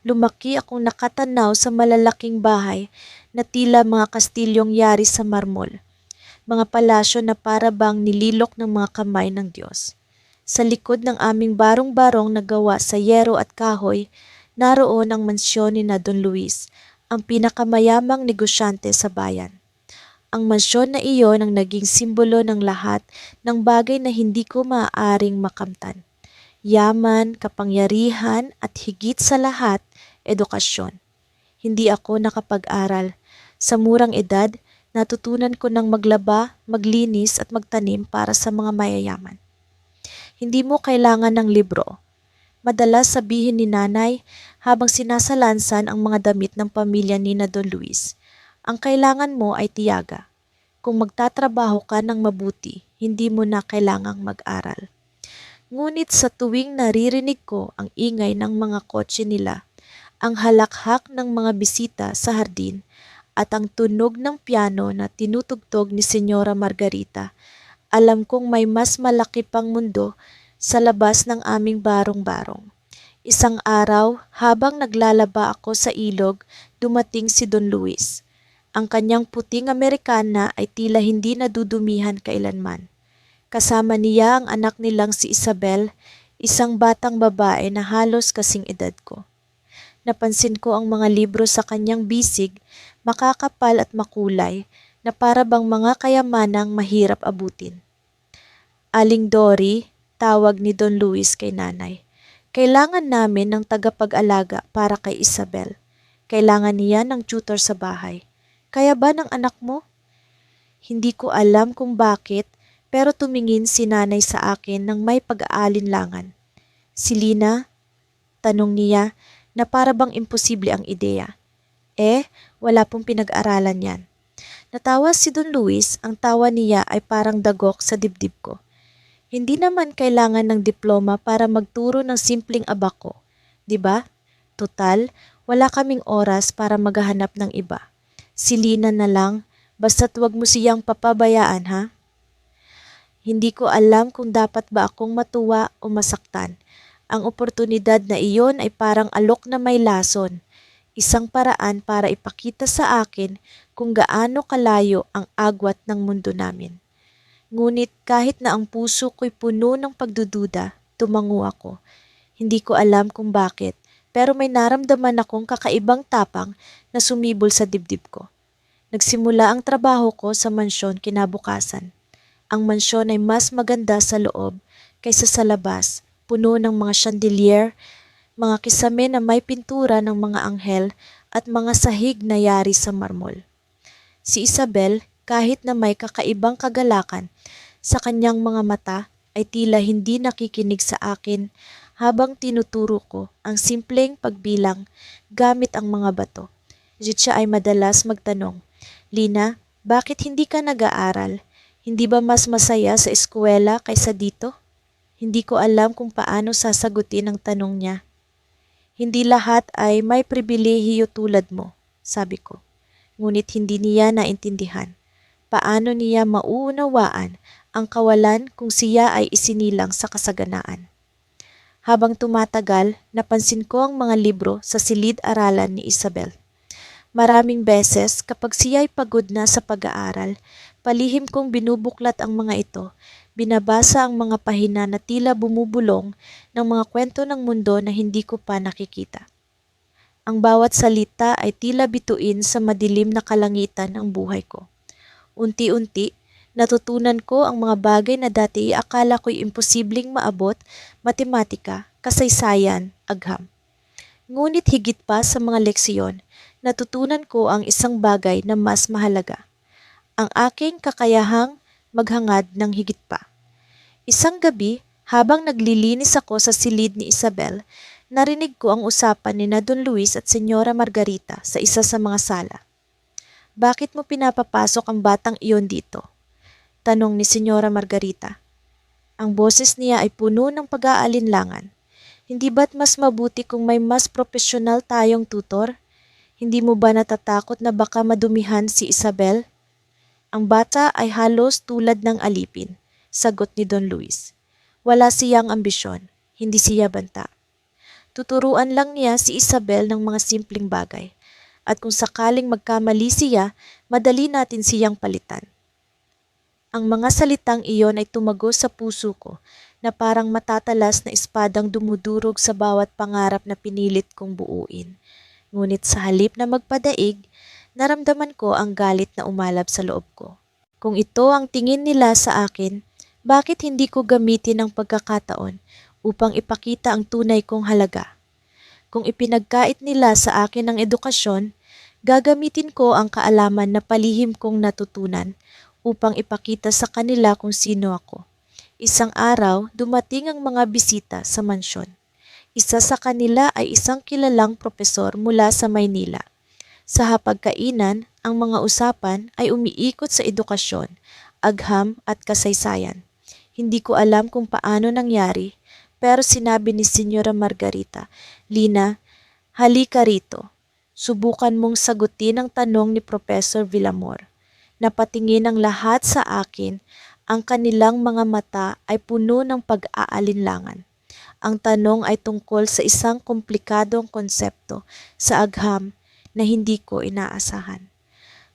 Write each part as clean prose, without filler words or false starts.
lumaki akong nakatanaw sa malalaking bahay na tila mga kastilyong yari sa marmol, mga palasyo na para bang nililok ng mga kamay ng Diyos. Sa likod ng aming barong-barong na gawa sa yero at kahoy, naroon ang mansyon ni na Don Luis, ang pinakamayamang negosyante sa bayan. Ang mansyon na iyon ang naging simbolo ng lahat ng bagay na hindi ko maaaring makamtan. Yaman, kapangyarihan at higit sa lahat, edukasyon. Hindi ako nakapag-aral. Sa murang edad, natutunan ko ng maglaba, maglinis at magtanim para sa mga mayayaman. Hindi mo kailangan ng libro. Madalas sabihin ni nanay habang sinasalansan ang mga damit ng pamilya ni na Don Luis. Ang kailangan mo ay tiyaga. Kung magtatrabaho ka ng mabuti, hindi mo na kailangang mag-aral. Ngunit sa tuwing naririnig ko ang ingay ng mga kotse nila, ang halakhak ng mga bisita sa hardin, at ang tunog ng piano na tinutugtog ni Senyora Margarita, alam kong may mas malaki pang mundo sa labas ng aming barong-barong. Isang araw, habang naglalaba ako sa ilog, dumating si Don Luis. Ang kanyang puting Amerikana ay tila hindi nadudumihan kailanman. Kasama niya ang anak nilang si Isabel, isang batang babae na halos kasing edad ko. Napansin ko ang mga libro sa kanyang bisig, makakapal at makulay, na para bang mga kayamanang mahirap abutin. Aling Dory, tawag ni Don Luis kay nanay. Kailangan namin ng tagapag-alaga para kay Isabel. Kailangan niya ng tutor sa bahay. Kaya ba ng anak mo? Hindi ko alam kung bakit, pero tumingin si nanay sa akin ng may pag-aalinlangan. Si Lina? Tanong niya na para bang imposible ang ideya. Wala pong pinag-aralan yan. Natawa si Don Luis, ang tawa niya ay parang dagok sa dibdib ko. Hindi naman kailangan ng diploma para magturo ng simpleng abako, di ba? Tutal, wala kaming oras para maghahanap ng iba. Si Lina na lang, basta't wag mo siyang papabayaan, ha? Hindi ko alam kung dapat ba akong matuwa o masaktan. Ang oportunidad na iyon ay parang alok na may lason. Isang paraan para ipakita sa akin kung gaano kalayo ang agwat ng mundo namin. Ngunit kahit na ang puso ko'y puno ng pagdududa, tumango ako. Hindi ko alam kung bakit, pero may naramdaman akong kakaibang tapang na sumibol sa dibdib ko. Nagsimula ang trabaho ko sa mansyon kinabukasan. Ang mansyon ay mas maganda sa loob kaysa sa labas, puno ng mga chandelier, mga kisame na may pintura ng mga anghel at mga sahig na yari sa marmol. Si Isabel, kahit na may kakaibang kagalakan sa kanyang mga mata, ay tila hindi nakikinig sa akin habang tinuturo ko ang simpleng pagbilang gamit ang mga bato. Siya ay madalas magtanong, Lina, bakit hindi ka nag-aaral? Hindi ba mas masaya sa eskwela kaysa dito? Hindi ko alam kung paano sasagutin ang tanong niya. Hindi lahat ay may pribilehiyo tulad mo, sabi ko. Ngunit hindi niya naintindihan. Paano niya mauunawaan ang kawalan kung siya ay isinilang sa kasaganaan? Habang tumatagal, napansin ko ang mga libro sa silid-aralan ni Isabel. Maraming beses kapag siya ay pagod na sa pag-aaral, palihim kong binubuklat ang mga ito, binabasa ang mga pahina na tila bumubulong ng mga kwento ng mundo na hindi ko pa nakikita. Ang bawat salita ay tila bituin sa madilim na kalangitan ng buhay ko. Unti-unti, natutunan ko ang mga bagay na dati akala ko'y imposibleng maabot, matematika, kasaysayan, agham. Ngunit higit pa sa mga leksiyon, natutunan ko ang isang bagay na mas mahalaga. Ang aking kakayahang maghangad ng higit pa. Isang gabi, habang naglilinis ako sa silid ni Isabel, narinig ko ang usapan ni na Don Luis at Senyora Margarita sa isa sa mga sala. Bakit mo pinapapasok ang batang iyon dito? Tanong ni Senyora Margarita. Ang boses niya ay puno ng pag-aalinlangan. Hindi ba't mas mabuti kung may mas profesional tayong tutor? Hindi mo ba natatakot na baka madumihan si Isabel? Ang bata ay halos tulad ng alipin, sagot ni Don Luis. Wala siyang ambisyon, hindi siya banta. Tuturuan lang niya si Isabel ng mga simpleng bagay. At kung sakaling magkamali siya, madali natin siyang palitan. Ang mga salitang iyon ay tumago sa puso ko na parang matatalas na espadang dumudurog sa bawat pangarap na pinilit kong buuin. Ngunit sa halip na magpadaig, naramdaman ko ang galit na umalab sa loob ko. Kung ito ang tingin nila sa akin, bakit hindi ko gamitin ang pagkakataon upang ipakita ang tunay kong halaga? Kung ipinagkait nila sa akin ang edukasyon, gagamitin ko ang kaalaman na palihim kong natutunan upang ipakita sa kanila kung sino ako. Isang araw, dumating ang mga bisita sa mansyon. Isa sa kanila ay isang kilalang propesor mula sa Maynila. Sa hapagkainan, ang mga usapan ay umiikot sa edukasyon, agham at kasaysayan. Hindi ko alam kung paano nangyari, pero sinabi ni Senyora Margarita, "Lina, halika rito. Subukan mong sagutin ang tanong ni Professor Villamor." Napatingin ang lahat sa akin, ang kanilang mga mata ay puno ng pag-aalinlangan. Ang tanong ay tungkol sa isang komplikadong konsepto sa agham na hindi ko inaasahan.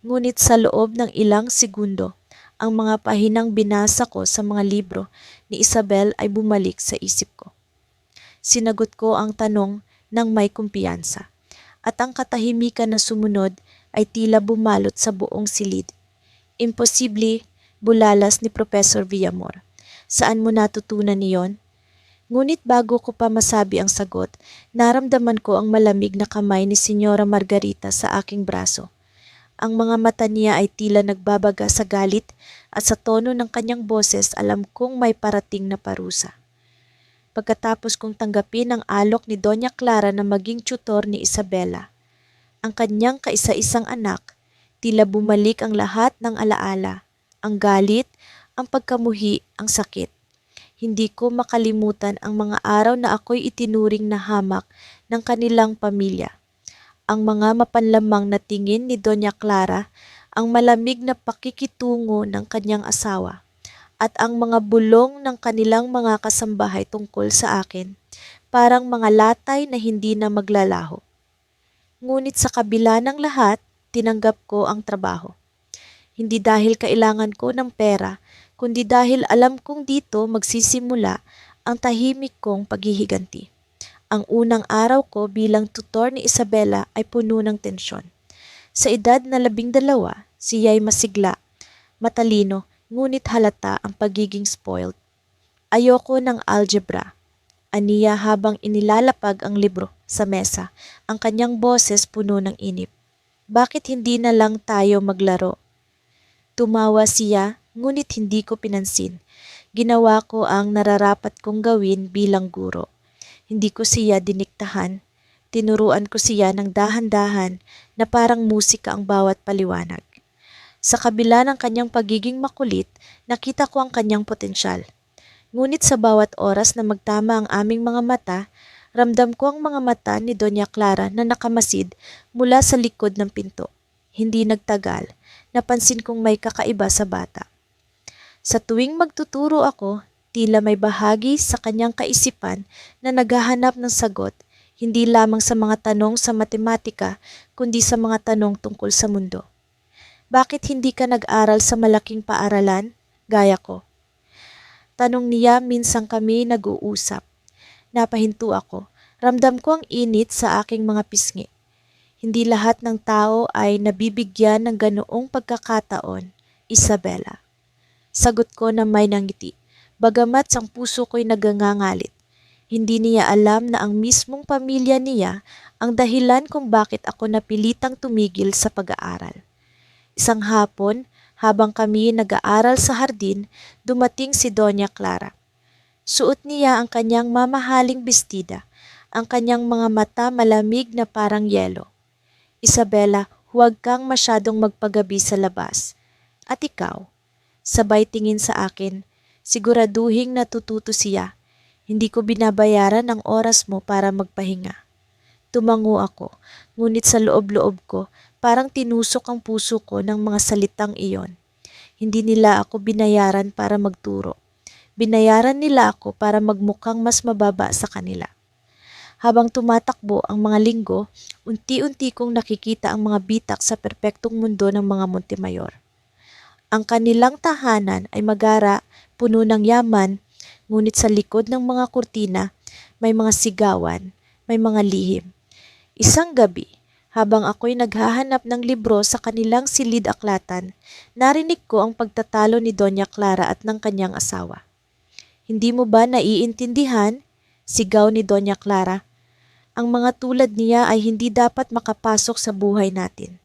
Ngunit sa loob ng ilang segundo, ang mga pahinang binasa ko sa mga libro ni Isabel ay bumalik sa isip ko. Sinagot ko ang tanong ng may kumpiyansa, at ang katahimikan na sumunod ay tila bumalot sa buong silid. "Imposible," bulalas ni Professor Villamor. "Saan mo natutunan niyon?" Ngunit bago ko pa masabi ang sagot, naramdaman ko ang malamig na kamay ni Senyora Margarita sa aking braso. Ang mga mata niya ay tila nagbabaga sa galit at sa tono ng kanyang boses alam kong may parating na parusa. Pagkatapos kong tanggapin ang alok ni Doña Clara na maging tutor ni Isabela, ang kanyang kaisa-isang anak, tila bumalik ang lahat ng alaala, ang galit, ang pagkamuhi, ang sakit. Hindi ko makalimutan ang mga araw na ako'y itinuring na hamak ng kanilang pamilya. Ang mga mapanlamang na tingin ni Doña Clara, ang malamig na pakikitungo ng kanyang asawa, at ang mga bulong ng kanilang mga kasambahay tungkol sa akin, parang mga latay na hindi na maglalaho. Ngunit sa kabila ng lahat, tinanggap ko ang trabaho. Hindi dahil kailangan ko ng pera, kundi dahil alam kong dito magsisimula ang tahimik kong paghihiganti. Ang unang araw ko bilang tutor ni Isabela ay puno ng tensyon. Sa edad na 12, siya'y masigla, matalino, ngunit halata ang pagiging spoiled. "Ayoko ng algebra," aniya habang inilalapag ang libro sa mesa, ang kanyang boses puno ng inip. "Bakit hindi na lang tayo maglaro?" Tumawa siya, ngunit hindi ko pinansin. Ginawa ko ang nararapat kong gawin bilang guro. Hindi ko siya diniktahan. Tinuruan ko siya ng dahan-dahan na parang musika ang bawat paliwanag. Sa kabila ng kanyang pagiging makulit, nakita ko ang kanyang potensyal. Ngunit sa bawat oras na magtama ang aming mga mata, ramdam ko ang mga mata ni Doña Clara na nakamasid mula sa likod ng pinto. Hindi nagtagal, napansin kong may kakaiba sa bata. Sa tuwing magtuturo ako, tila may bahagi sa kanyang kaisipan na naghahanap ng sagot, hindi lamang sa mga tanong sa matematika, kundi sa mga tanong tungkol sa mundo. "Bakit hindi ka nag-aral sa malaking paaralan?" Gaya ko. Tanong niya minsan kami nag-uusap. Napahinto ako. Ramdam ko ang init sa aking mga pisngi. Hindi lahat ng tao ay nabibigyan ng ganoong pagkakataon, Isabela. Sagot ko na may nangiti. Bagamat ang puso ko'y nagangangalit. Hindi niya alam na ang mismong pamilya niya ang dahilan kung bakit ako napilitang tumigil sa pag-aaral. Isang hapon, habang kami nag-aaral sa hardin, dumating si Doña Clara. Suot niya ang kanyang mamahaling bestida, ang kanyang mga mata malamig na parang yelo. "Isabela, huwag kang masyadong magpagabi sa labas. At ikaw?" Sabay tingin sa akin, siguraduhing natututo siya. "Hindi ko binabayaran ang oras mo para magpahinga." Tumango ako, ngunit sa loob-loob ko, parang tinusok ang puso ko ng mga salitang iyon. Hindi nila ako binayaran para magturo. Binayaran nila ako para magmukhang mas mababa sa kanila. Habang tumatakbo ang mga linggo, unti-unti kong nakikita ang mga bitak sa perpektong mundo ng mga Montemayor. Ang kanilang tahanan ay magara, puno ng yaman, ngunit sa likod ng mga kurtina, may mga sigawan, may mga lihim. Isang gabi, habang ako'y naghahanap ng libro sa kanilang silid-aklatan, narinig ko ang pagtatalo ni Doña Clara at ng kanyang asawa. "Hindi mo ba naiintindihan?" Sigaw ni Doña Clara. "Ang mga tulad niya ay hindi dapat makapasok sa buhay natin."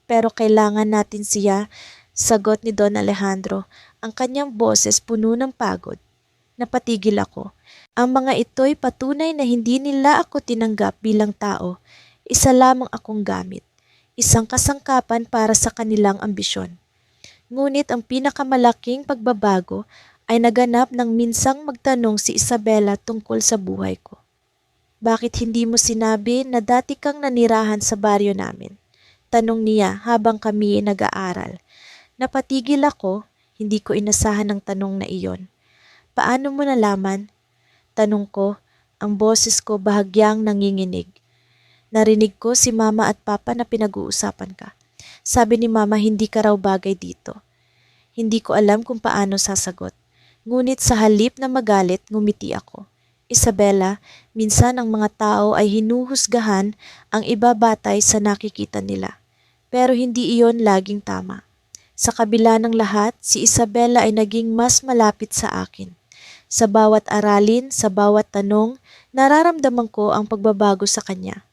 "Pero kailangan natin siya," sagot ni Don Alejandro, ang kanyang boses puno ng pagod. Napatigil ako. Ang mga ito'y patunay na hindi nila ako tinanggap bilang tao. Isa lamang akong gamit, isang kasangkapan para sa kanilang ambisyon. Ngunit ang pinakamalaking pagbabago ay naganap nang minsang magtanong si Isabela tungkol sa buhay ko. "Bakit hindi mo sinabi na dati kang nanirahan sa baryo namin?" Tanong niya habang kami nag-aaral. Napatigil ako, hindi ko inasahan ang tanong na iyon. "Paano mo nalaman?" Tanong ko, ang boses ko bahagyang nanginginig. "Narinig ko si Mama at Papa na pinag-uusapan ka. Sabi ni Mama hindi ka raw bagay dito." Hindi ko alam kung paano sasagot. Ngunit sa halip na magalit, ngumiti ako. "Isabela, minsan ang mga tao ay hinuhusgahan ang iba batay sa nakikita nila. Pero hindi iyon laging tama." Sa kabila ng lahat, si Isabela ay naging mas malapit sa akin. Sa bawat aralin, sa bawat tanong, nararamdaman ko ang pagbabago sa kanya.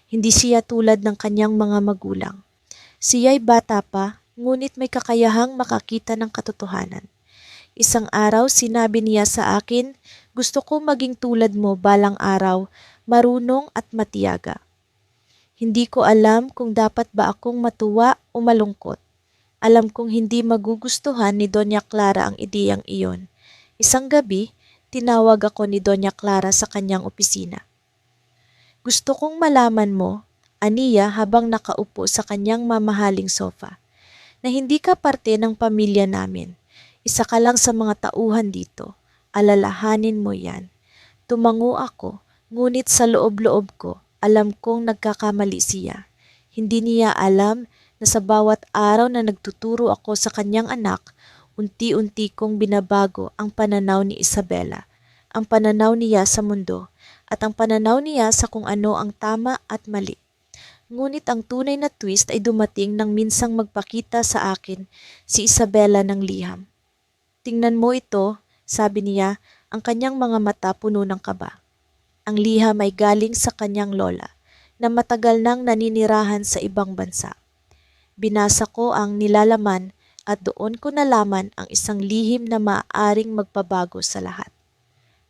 Hindi siya tulad ng kanyang mga magulang. Siya'y bata pa, ngunit may kakayahang makakita ng katotohanan. Isang araw sinabi niya sa akin, "Gusto ko maging tulad mo balang araw, marunong at matiyaga." Hindi ko alam kung dapat ba akong matuwa o malungkot. Alam kong hindi magugustuhan ni Doña Clara ang ideyang iyon. Isang gabi, tinawag ako ni Doña Clara sa kanyang opisina. "Gusto kong malaman mo," aniya habang nakaupo sa kanyang mamahaling sofa, "na hindi ka parte ng pamilya namin. Isa ka lang sa mga tauhan dito. Alalahanin mo yan." Tumango ako, ngunit sa loob-loob ko, alam kong nagkakamali siya. Hindi niya alam na sa bawat araw na nagtuturo ako sa kanyang anak, unti-unti kong binabago ang pananaw ni Isabela, ang pananaw niya sa mundo, at ang pananaw niya sa kung ano ang tama at mali. Ngunit ang tunay na twist ay dumating nang minsang magpakita sa akin si Isabela ng liham. "Tingnan mo ito," sabi niya, ang kanyang mga mata puno ng kaba. Ang liham ay galing sa kanyang lola, na matagal nang naninirahan sa ibang bansa. Binasa ko ang nilalaman at doon ko nalaman ang isang lihim na maaaring magpabago sa lahat.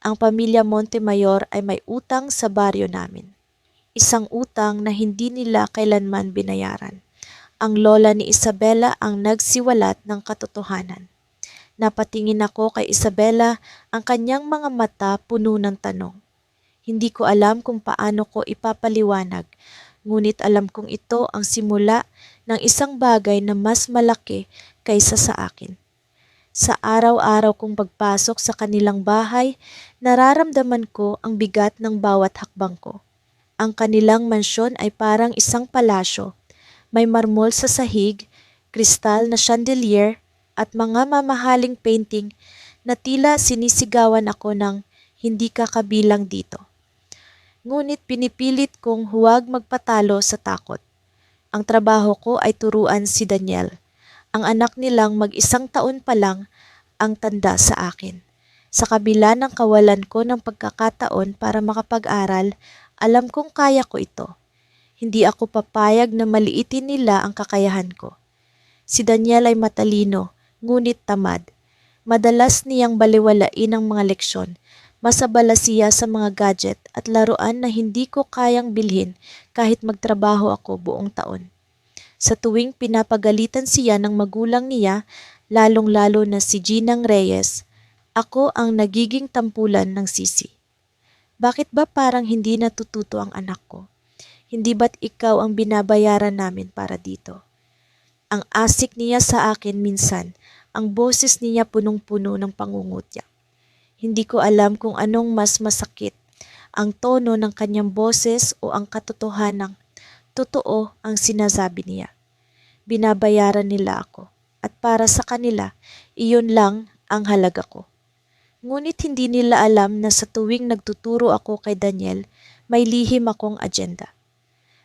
Ang pamilya Montemayor ay may utang sa baryo namin. Isang utang na hindi nila kailanman binayaran. Ang lola ni Isabela ang nagsiwalat ng katotohanan. Napatingin ako kay Isabela, ang kanyang mga mata puno ng tanong. Hindi ko alam kung paano ko ipapaliwanag, ngunit alam kong ito ang simula ng isang bagay na mas malaki kaysa sa akin. Sa araw-araw kong pagpasok sa kanilang bahay, nararamdaman ko ang bigat ng bawat hakbang ko. Ang kanilang mansyon ay parang isang palasyo. May marmol sa sahig, kristal na chandelier, at mga mamahaling painting na tila sinisigawan ako ng hindi ka kabilang dito. Ngunit pinipilit kong huwag magpatalo sa takot. Ang trabaho ko ay turuan si Daniel. Ang anak nilang mag-isang taon pa lang ang tanda sa akin. Sa kabila ng kawalan ko ng pagkakataon para makapag-aral, alam kong kaya ko ito. Hindi ako papayag na maliitin nila ang kakayahan ko. Si Daniel ay matalino, ngunit tamad. Madalas niyang baliwalain ang mga leksyon. Masabala siya sa mga gadget at laruan na hindi ko kayang bilhin kahit magtrabaho ako buong taon. Sa tuwing pinapagalitan siya ng magulang niya, lalong-lalo na si Ginang Reyes, ako ang nagiging tampulan ng sisi. Bakit ba parang hindi natututo ang anak ko? Hindi ba't ikaw ang binabayaran namin para dito? Ang asik niya sa akin minsan, ang boses niya punong-puno ng pangungutya. Hindi ko alam kung anong mas masakit, ang tono ng kanyang boses o ang katotohanang totoo ang sinasabi niya. Binabayaran nila ako at para sa kanila, iyon lang ang halaga ko. Ngunit hindi nila alam na sa tuwing nagtuturo ako kay Daniel, may lihim akong agenda.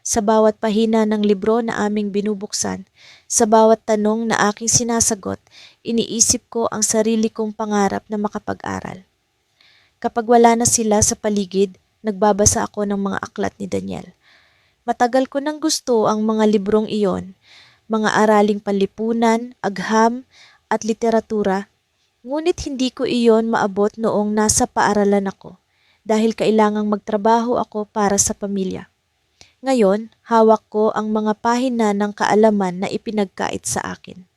Sa bawat pahina ng libro na aming binubuksan, sa bawat tanong na aking sinasagot, iniisip ko ang sarili kong pangarap na makapag-aral. Kapag wala na sila sa paligid, nagbabasa ako ng mga aklat ni Daniel. Matagal ko nang gusto ang mga librong iyon, mga araling panlipunan, agham, at literatura, ngunit hindi ko iyon maabot noong nasa paaralan ako dahil kailangang magtrabaho ako para sa pamilya. Ngayon, hawak ko ang mga pahina ng kaalaman na ipinagkait sa akin.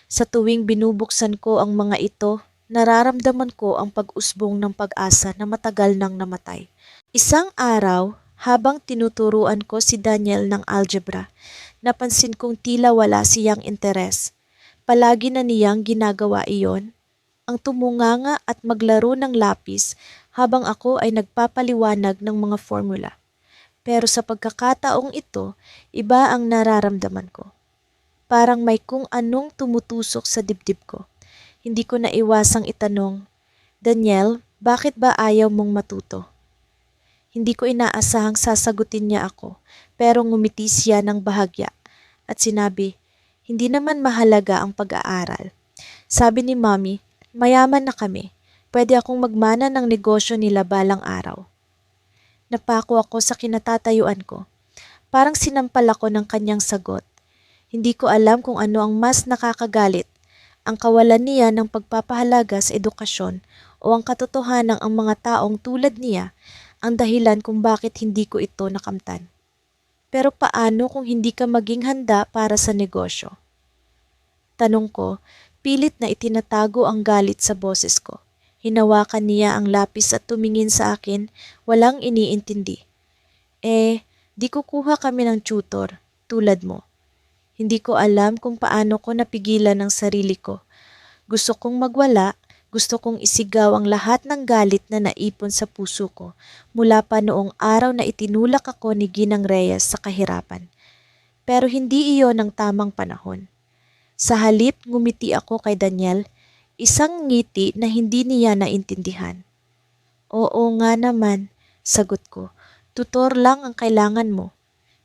Sa tuwing binubuksan ko ang mga ito, nararamdaman ko ang pag-usbong ng pag-asa na matagal nang namatay. Isang araw, habang tinuturuan ko si Daniel ng algebra, napansin kong tila wala siyang interes. Palagi na niyang ginagawa iyon, ang tumunganga at maglaro ng lapis habang ako ay nagpapaliwanag ng mga formula. Pero sa pagkakataong ito, iba ang nararamdaman ko. Parang may kung anong tumutusok sa dibdib ko. Hindi ko naiwasang itanong, Daniel, bakit ba ayaw mong matuto? Hindi ko inaasahang sasagutin niya ako, pero ngumiti siya ng bahagya at sinabi, hindi naman mahalaga ang pag-aaral. Sabi ni Mommy, mayaman na kami. Pwede akong magmana ng negosyo nila balang araw. Napako ako sa kinatatayuan ko. Parang sinampal ako ng kanyang sagot. Hindi ko alam kung ano ang mas nakakagalit, ang kawalan niya ng pagpapahalaga sa edukasyon o ang katotohanan ng ang mga taong tulad niya ang dahilan kung bakit hindi ko ito nakamtan. Pero paano kung hindi ka maging handa para sa negosyo? Tanong ko, pilit na itinatago ang galit sa boses ko. Hinawakan niya ang lapis at tumingin sa akin, walang iniintindi. Di kukuha kami ng tutor, tulad mo. Hindi ko alam kung paano ko napigilan ang sarili ko. Gusto kong magwala, gusto kong isigaw ang lahat ng galit na naipon sa puso ko mula pa noong araw na itinulak ako ni Ginang Reyes sa kahirapan. Pero hindi iyon ang tamang panahon. Sa halip ngumiti ako kay Daniel, isang ngiti na hindi niya naintindihan. Oo nga naman, sagot ko. Tutor lang ang kailangan mo.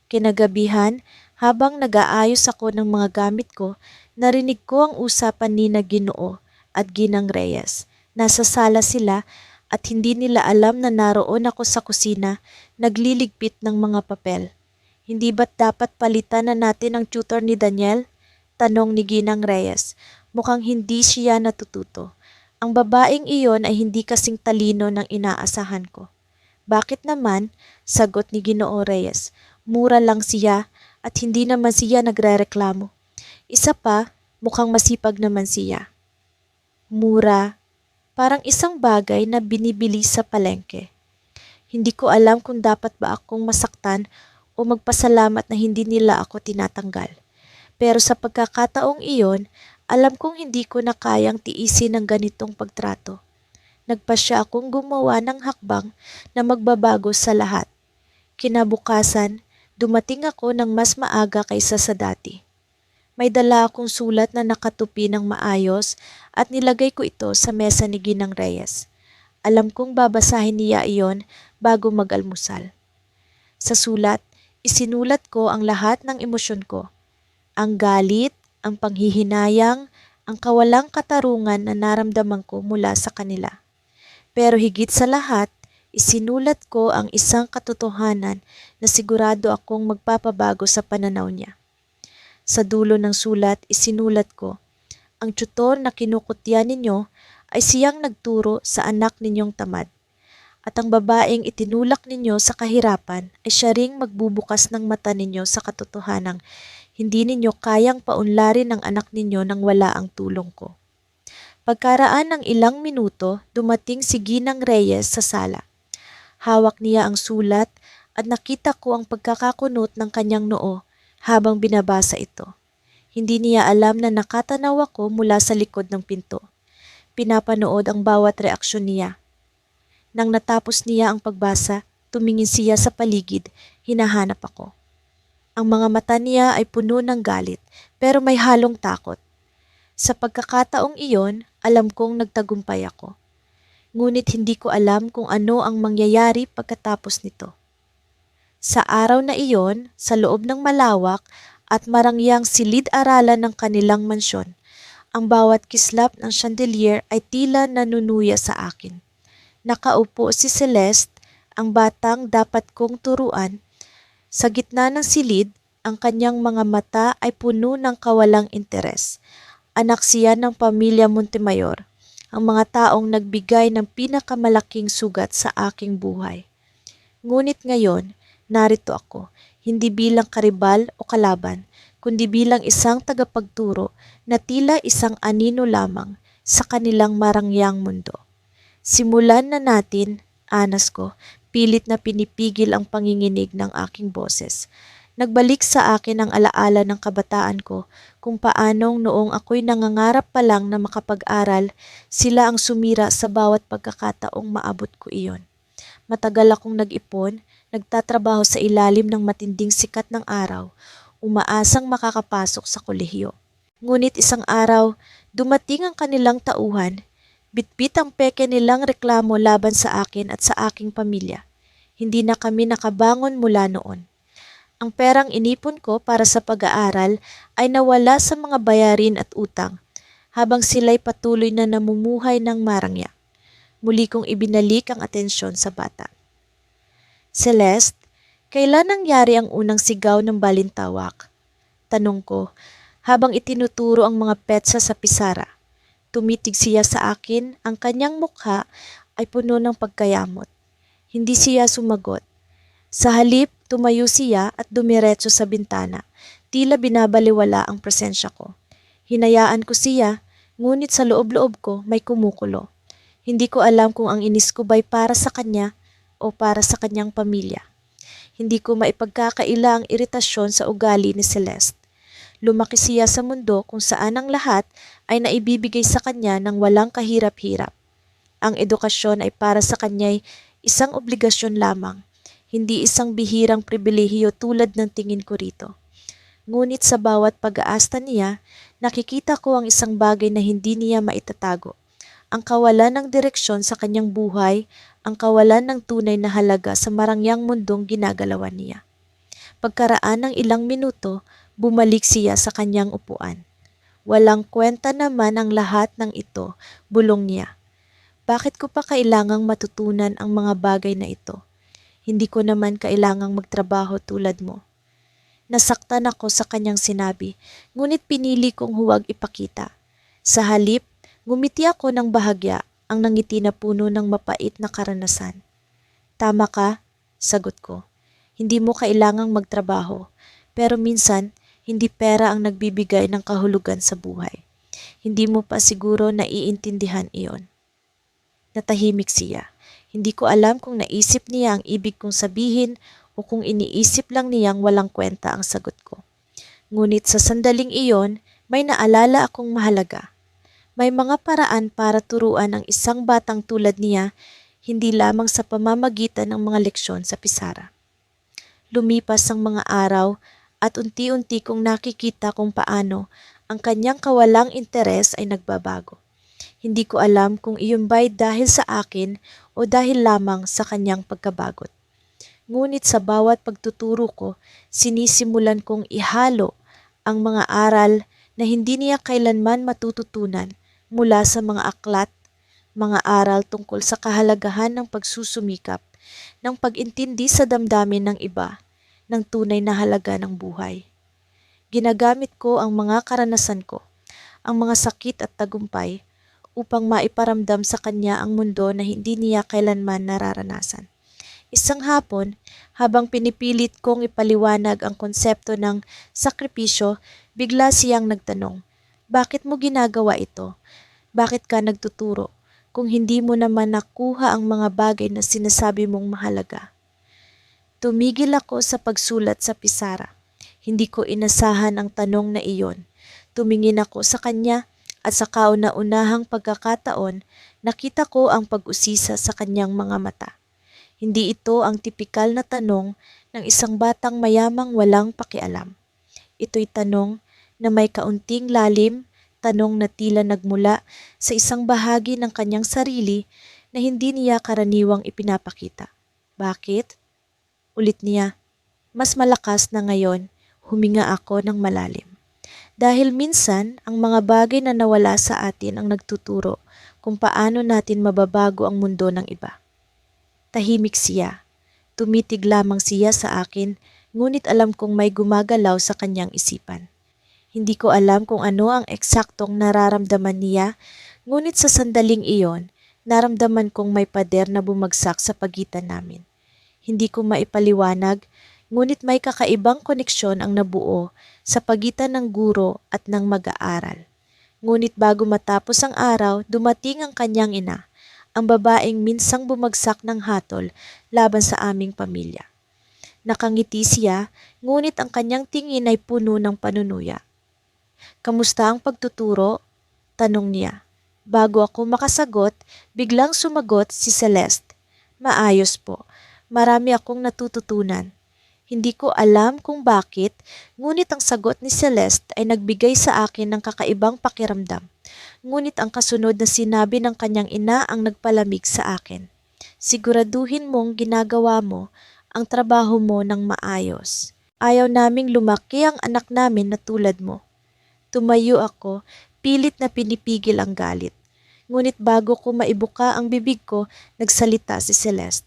Kinagabihan, habang nag-aayos ako ng mga gamit ko, narinig ko ang usapan ni na Ginoo at Ginang Reyes. Nasa sala sila at hindi nila alam na naroon ako sa kusina, nagliligpit ng mga papel. Hindi ba't dapat palitan na natin ang tutor ni Daniel? Tanong ni Ginang Reyes. Mukhang hindi siya natututo. Ang babaeng iyon ay hindi kasing talino ng inaasahan ko. Bakit naman? Sagot ni Ginoo Reyes. Mura lang siya at hindi naman siya nagrereklamo. Isa pa, mukhang masipag naman siya. Mura, parang isang bagay na binibili sa palengke. Hindi ko alam kung dapat ba akong masaktan o magpasalamat na hindi nila ako tinatanggal. Pero sa pagkakataong iyon, alam kong hindi ko na kayang tiisin ang ganitong pagtrato. Nagpasya akong gumawa ng hakbang na magbabago sa lahat. Kinabukasan, dumating ako ng mas maaga kaysa sa dati. May dala akong sulat na nakatupi ng maayos at nilagay ko ito sa mesa ni Ginang Reyes. Alam kong babasahin niya iyon bago mag-almusal. Sa sulat, isinulat ko ang lahat ng emosyon ko. Ang galit, ang panghihinayang, ang kawalang katarungan na naramdaman ko mula sa kanila. Pero higit sa lahat, isinulat ko ang isang katotohanan na sigurado akong magpapabago sa pananaw niya. Sa dulo ng sulat, isinulat ko, ang tutor na kinukutya ninyo ay siyang nagturo sa anak ninyong tamad. At ang babaeng itinulak ninyo sa kahirapan ay siya ring magbubukas ng mata ninyo sa katotohanang hindi ninyo kayang paunlarin ang anak ninyo nang wala ang tulong ko. Pagkaraan ng ilang minuto, dumating si Ginang Reyes sa sala. Hawak niya ang sulat at nakita ko ang pagkakakunot ng kanyang noo habang binabasa ito. Hindi niya alam na nakatanaw ako mula sa likod ng pinto. Pinapanood ang bawat reaksyon niya. Nang natapos niya ang pagbasa, tumingin siya sa paligid, hinahanap ako. Ang mga mata niya ay puno ng galit, pero may halong takot. Sa pagkakataong iyon, alam kong nagtagumpay ako. Ngunit hindi ko alam kung ano ang mangyayari pagkatapos nito. Sa araw na iyon, sa loob ng malawak at marangyang silid-aralan ng kanilang mansyon, ang bawat kislap ng chandelier ay tila nanunuya sa akin. Nakaupo si Celeste, ang batang dapat kong turuan. Sa gitna ng silid, ang kanyang mga mata ay puno ng kawalang interes. Anak siya ng pamilya Montemayor, ang mga taong nagbigay ng pinakamalaking sugat sa aking buhay. Ngunit ngayon, narito ako, hindi bilang karibal o kalaban, kundi bilang isang tagapagturo na tila isang anino lamang sa kanilang marangyang mundo. Simulan na natin, anas ko, pilit na pinipigil ang panginginig ng aking boses. Nagbalik sa akin ang alaala ng kabataan ko kung paanong noong ako'y nangangarap pa lang na makapag-aral, sila ang sumira sa bawat pagkakataong maabot ko iyon. Matagal akong nag-ipon, nagtatrabaho sa ilalim ng matinding sikat ng araw, umaasang makakapasok sa kolehiyo. Ngunit isang araw, dumating ang kanilang tauhan, bitbit ang peke nilang reklamo laban sa akin at sa aking pamilya. Hindi na kami nakabangon mula noon. Ang perang inipon ko para sa pag-aaral ay nawala sa mga bayarin at utang, habang sila'y patuloy na namumuhay ng marangya. Muli kong ibinalik ang atensyon sa bata. Celeste, kailan nangyari ang unang sigaw ng balintawak? Tanong ko, habang itinuturo ang mga petsa sa pisara. Tumitig siya sa akin, ang kanyang mukha ay puno ng pagkayamot. Hindi siya sumagot. Sa halip, tumayo siya at dumiretso sa bintana. Tila binabaliwala ang presensya ko. Hinayaan ko siya, ngunit sa loob-loob ko may kumukulo. Hindi ko alam kung ang inis ko ba'y para sa kanya o para sa kanyang pamilya. Hindi ko maipagkakaila ang iritasyon sa ugali ni Celeste. Lumaki siya sa mundo kung saan ang lahat ay naibibigay sa kanya ng walang kahirap-hirap. Ang edukasyon ay para sa kanya'y isang obligasyon lamang, hindi isang bihirang pribilehiyo tulad ng tingin ko rito. Ngunit sa bawat pag-aasta niya, nakikita ko ang isang bagay na hindi niya maitatago. Ang kawalan ng direksyon sa kanyang buhay, ang kawalan ng tunay na halaga sa marangyang mundong ginagalawan niya. Pagkaraan ng ilang minuto, bumalik siya sa kanyang upuan. Walang kwenta naman ang lahat ng ito, bulong niya. Bakit ko pa kailangang matutunan ang mga bagay na ito? Hindi ko naman kailangang magtrabaho tulad mo. Nasaktan ako sa kanyang sinabi, ngunit pinili kong huwag ipakita. Sa halip, ngumiti ako ng bahagya, ang nangiti na puno ng mapait na karanasan. Tama ka, sagot ko. Hindi mo kailangang magtrabaho, pero minsan, hindi pera ang nagbibigay ng kahulugan sa buhay. Hindi mo pa siguro naiintindihan iyon. Natahimik siya. Hindi ko alam kung naisip niya ang ibig kong sabihin o kung iniisip lang niyang walang kwenta ang sagot ko. Ngunit sa sandaling iyon, may naalala akong mahalaga. May mga paraan para turuan ang isang batang tulad niya, hindi lamang sa pamamagitan ng mga leksyon sa pisara. Lumipas ang mga araw at unti-unti kong nakikita kung paano ang kanyang kawalang interes ay nagbabago. Hindi ko alam kung iyon ba'y dahil sa akin o dahil lamang sa kanyang pagkabagot. Ngunit sa bawat pagtuturo ko, sinisimulan kong ihalo ang mga aral na hindi niya kailanman matututunan mula sa mga aklat, mga aral tungkol sa kahalagahan ng pagsusumikap, ng pag-intindi sa damdamin ng iba, ng tunay na halaga ng buhay. Ginagamit ko ang mga karanasan ko, ang mga sakit at tagumpay, upang maiparamdam sa kanya ang mundo na hindi niya kailanman nararanasan. Isang hapon, habang pinipilit kong ipaliwanag ang konsepto ng sakripisyo, bigla siyang nagtanong, "Bakit mo ginagawa ito? Bakit ka nagtuturo kung hindi mo naman nakuha ang mga bagay na sinasabi mong mahalaga?" Tumigil ako sa pagsulat sa pisara. Hindi ko inasahan ang tanong na iyon. Tumingin ako sa kanya at sa kauna-unahang pagkakataon, Nakita ko ang pag-usisa sa kanyang mga mata. Hindi ito ang tipikal na tanong ng isang batang mayamang walang pakialam. Ito'y tanong na may kaunting lalim, tanong na tila nagmula sa isang bahagi ng kanyang sarili na hindi niya karaniwang ipinapakita. Bakit? Ulit niya. Mas malakas na ngayon, huminga ako ng malalim. Dahil minsan, ang mga bagay na nawala sa atin ang nagtuturo kung paano natin mababago ang mundo ng iba. Tahimik siya. Tumitig lamang siya sa akin, ngunit alam kong may gumagalaw sa kanyang isipan. Hindi ko alam kung ano ang eksaktong nararamdaman niya, ngunit sa sandaling iyon, naramdaman kong may pader na bumagsak sa pagitan namin. Hindi ko maipaliwanag, ngunit may kakaibang koneksyon ang nabuo sa pagitan ng guro at ng mag-aaral. Ngunit bago matapos ang araw, dumating ang kanyang ina, ang babaeng minsang bumagsak ng hatol laban sa aming pamilya. Nakangiti siya, ngunit ang kanyang tingin ay puno ng panunuya. Kamusta ang pagtuturo? Tanong niya. Bago ako makasagot, biglang sumagot si Celeste. Maayos po. Marami akong natututunan. Hindi ko alam kung bakit, ngunit ang sagot ni Celeste ay nagbigay sa akin ng kakaibang pakiramdam. Ngunit ang kasunod na sinabi ng kanyang ina ang nagpalamig sa akin. Siguraduhin mong ginagawa mo ang trabaho mo ng maayos. Ayaw naming lumaki ang anak namin na tulad mo. Tumayo ako, pilit na pinipigil ang galit. Ngunit bago ko maibuka ang bibig ko, nagsalita si Celeste.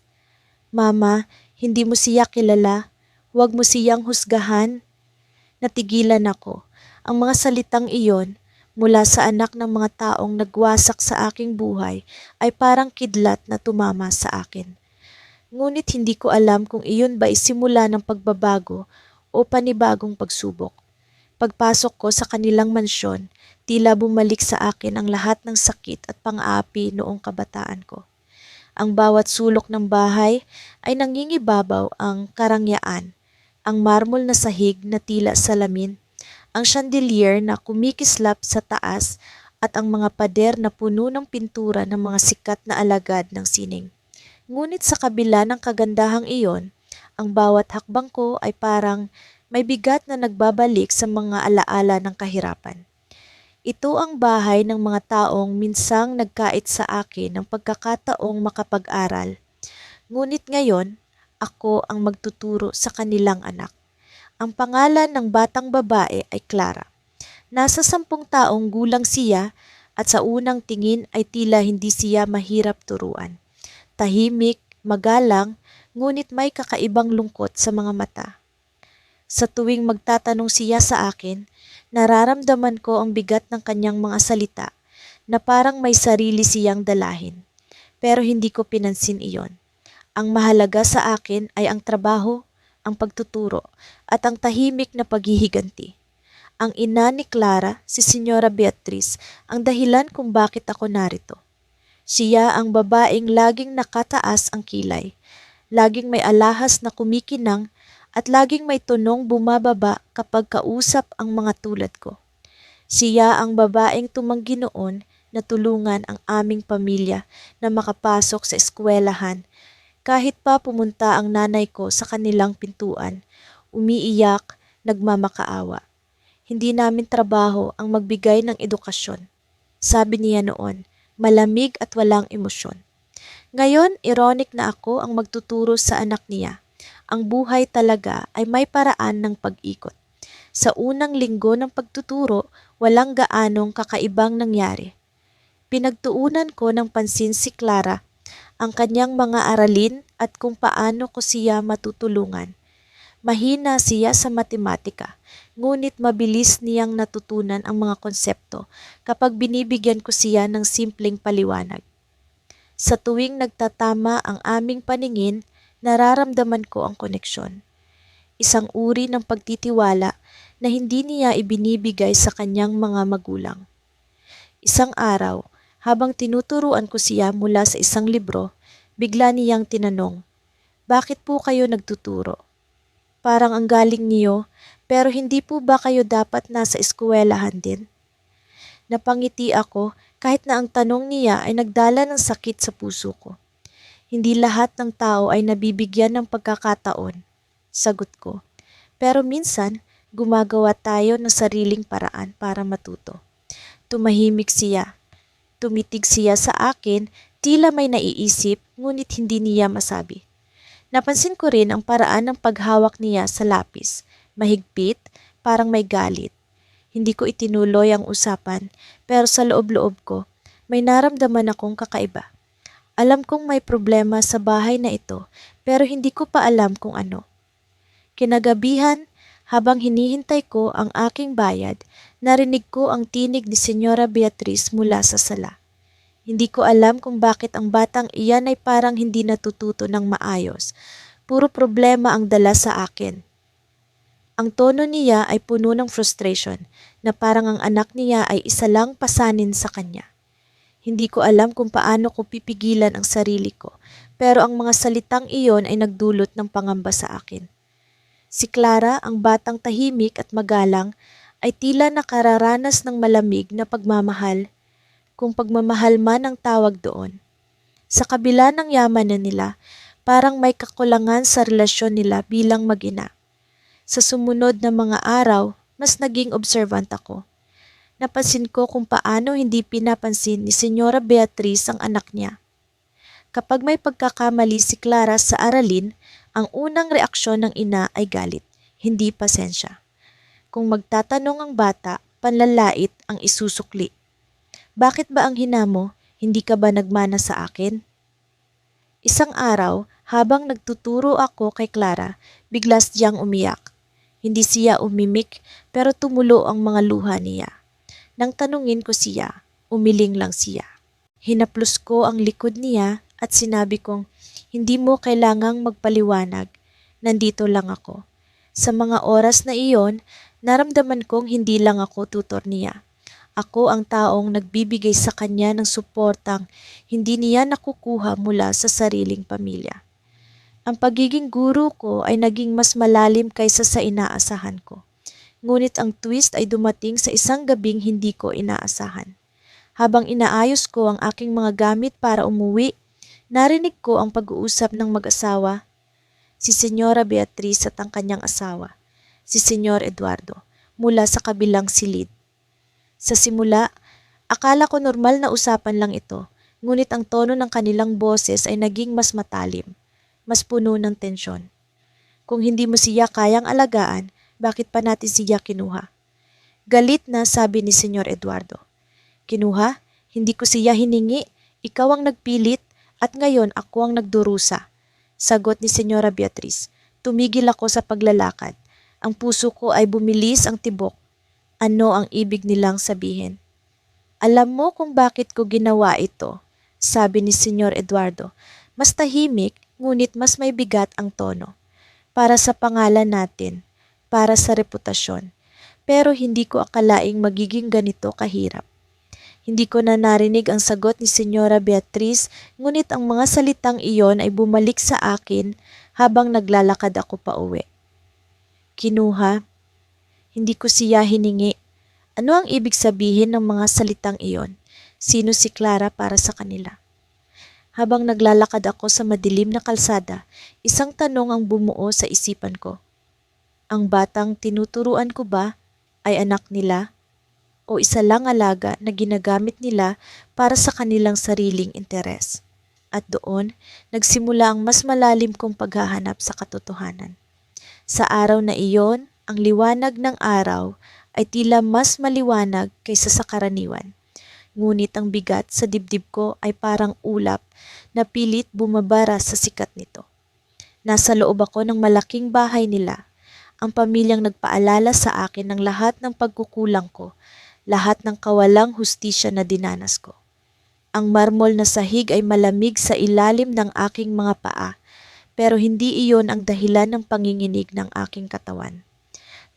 Mama, hindi mo siya kilala. Huwag mo siyang husgahan. Natigilan ako. Ang mga salitang iyon, mula sa anak ng mga taong nagwasak sa aking buhay, ay parang kidlat na tumama sa akin. Ngunit hindi ko alam kung iyon ba isimula ng pagbabago o panibagong pagsubok. Pagpasok ko sa kanilang mansyon, tila bumalik sa akin ang lahat ng sakit at pang-aapi noong kabataan ko. Ang bawat sulok ng bahay ay nangingibabaw ang karangyaan, ang marmol na sahig na tila salamin, ang chandelier na kumikislap sa taas at ang mga pader na puno ng pintura ng mga sikat na alagad ng sining. Ngunit sa kabila ng kagandahang iyon, ang bawat hakbang ko ay parang may bigat na nagbabalik sa mga alaala ng kahirapan. Ito ang bahay ng mga taong minsang nagkait sa akin ng pagkakataong makapag-aral. Ngunit ngayon, ako ang magtuturo sa kanilang anak. Ang pangalan ng batang babae ay Clara. Nasa 10 taong gulang siya at sa unang tingin ay tila hindi siya mahirap turuan. Tahimik, magalang, ngunit may kakaibang lungkot sa mga mata. Sa tuwing magtatanong siya sa akin, nararamdaman ko ang bigat ng kanyang mga salita na parang may sarili siyang dalahin. Pero hindi ko pinansin iyon. Ang mahalaga sa akin ay ang trabaho, ang pagtuturo, at ang tahimik na paghihiganti. Ang ina ni Clara, si Senyora Beatriz, ang dahilan kung bakit ako narito. Siya ang babaeng laging nakataas ang kilay, laging may alahas na kumikinang, at laging may tunong bumababa kapag kausap ang mga tulad ko. Siya ang babaeng tumanggi noon na tulungan ang aming pamilya na makapasok sa eskwelahan kahit pa pumunta ang nanay ko sa kanilang pintuan, umiiyak, nagmamakaawa. Hindi namin trabaho ang magbigay ng edukasyon. Sabi niya noon, malamig at walang emosyon. Ngayon, ironic na ako ang magtuturo sa anak niya. Ang buhay talaga ay may paraan ng pag-ikot. Sa unang linggo ng pagtuturo, walang gaanong kakaibang nangyari. Pinagtuunan ko ng pansin si Clara, ang kanyang mga aralin at kung paano ko siya matutulungan. Mahina siya sa matematika, ngunit mabilis niyang natutunan ang mga konsepto kapag binibigyan ko siya ng simpleng paliwanag. Sa tuwing nagtatama ang aming paningin, nararamdaman ko ang koneksyon. Isang uri ng pagtitiwala na hindi niya ibinibigay sa kanyang mga magulang. Isang araw, habang tinuturuan ko siya mula sa isang libro, bigla niyang tinanong, "Bakit po kayo nagtuturo? Parang ang galing niyo, pero hindi po ba kayo dapat nasa eskwelahan din?" Napangiti ako, kahit na ang tanong niya ay nagdala ng sakit sa puso ko. Hindi lahat ng tao ay nabibigyan ng pagkakataon, sagot ko. Pero minsan, gumagawa tayo ng sariling paraan para matuto. Tumahimik siya. Tumitig siya sa akin, tila may naiisip, ngunit hindi niya masabi. Napansin ko rin ang paraan ng paghawak niya sa lapis. Mahigpit, parang may galit. Hindi ko itinuloy ang usapan, pero sa loob-loob ko, may naramdaman akong kakaiba. Alam kong may problema sa bahay na ito, pero hindi ko pa alam kung ano. Kinagabihan, habang hinihintay ko ang aking bayad, narinig ko ang tinig ni Senyora Beatriz mula sa sala. Hindi ko alam kung bakit ang batang iyan ay parang hindi natututo ng maayos. Puro problema ang dala sa akin. Ang tono niya ay puno ng frustration na parang ang anak niya ay isa lang pasanin sa kanya. Hindi ko alam kung paano ko pipigilan ang sarili ko, pero ang mga salitang iyon ay nagdulot ng pangamba sa akin. Si Clara, ang batang tahimik at magalang, ay tila nakararanas ng malamig na pagmamahal, kung pagmamahal man ang tawag doon. Sa kabila ng yaman na nila, parang may kakulangan sa relasyon nila bilang mag-ina. Sa sumunod na mga araw, mas naging observant ako. Napansin ko kung paano hindi pinapansin ni Senyora Beatriz ang anak niya. Kapag may pagkakamali si Clara sa aralin, ang unang reaksyon ng ina ay galit, hindi pasensya. Kung magtatanong ang bata, panlalait ang isusukli. Bakit ba ang hina mo? Hindi ka ba nagmana sa akin? Isang araw, habang nagtuturo ako kay Clara, biglas siyang umiyak. Hindi siya umimik, pero tumulo ang mga luha niya. Nang tanungin ko siya, umiling lang siya. Hinaplos ko ang likod niya at sinabi kong, hindi mo kailangang magpaliwanag, nandito lang ako. Sa mga oras na iyon, naramdaman kong hindi lang ako tutor niya. Ako ang taong nagbibigay sa kanya ng suportang hindi niya nakukuha mula sa sariling pamilya. Ang pagiging guro ko ay naging mas malalim kaysa sa inaasahan ko. Ngunit ang twist ay dumating sa isang gabing hindi ko inaasahan. Habang inaayos ko ang aking mga gamit para umuwi, narinig ko ang pag-uusap ng mag-asawa, si Senyora Beatriz at ang kanyang asawa, si Senyor Eduardo, mula sa kabilang silid. Sa simula, akala ko normal na usapan lang ito, ngunit ang tono ng kanilang boses ay naging mas matalim, mas puno ng tensyon. Kung hindi mo siya kayang alagaan, bakit pa natin siya kinuha? Galit na sabi ni Senyor Eduardo. Kinuha? Hindi ko siya hiningi, ikaw ang nagpilit at ngayon ako ang nagdurusa. Sagot ni Senyora Beatriz. Tumigil ako sa paglalakad. Ang puso ko ay bumilis ang tibok. Ano ang ibig nilang sabihin? Alam mo kung bakit ko ginawa ito, sabi ni Senyor Eduardo. Mas tahimik, ngunit mas may bigat ang tono. Para sa pangalan natin, para sa reputasyon. Pero hindi ko akalaing magiging ganito kahirap. Hindi ko na narinig ang sagot ni Senyora Beatriz, ngunit ang mga salitang iyon ay bumalik sa akin habang naglalakad ako pa uwi. Kinuha. Hindi ko siya hiningi. Ano ang ibig sabihin ng mga salitang iyon? Sino si Clara para sa kanila? Habang naglalakad ako sa madilim na kalsada, isang tanong ang bumuo sa isipan ko. Ang batang tinuturuan ko ba ay anak nila? O isa lang alaga na ginagamit nila para sa kanilang sariling interes? At doon, nagsimula ang mas malalim kong paghahanap sa katotohanan. Sa araw na iyon, ang liwanag ng araw ay tila mas maliwanag kaysa sa karaniwan. Ngunit ang bigat sa dibdib ko ay parang ulap na pilit bumabara sa sikat nito. Nasa loob ako ng malaking bahay nila, ang pamilyang nagpaalala sa akin ng lahat ng pagkukulang ko, lahat ng kawalang hustisya na dinanas ko. Ang marmol na sahig ay malamig sa ilalim ng aking mga paa, pero hindi iyon ang dahilan ng panginginig ng aking katawan.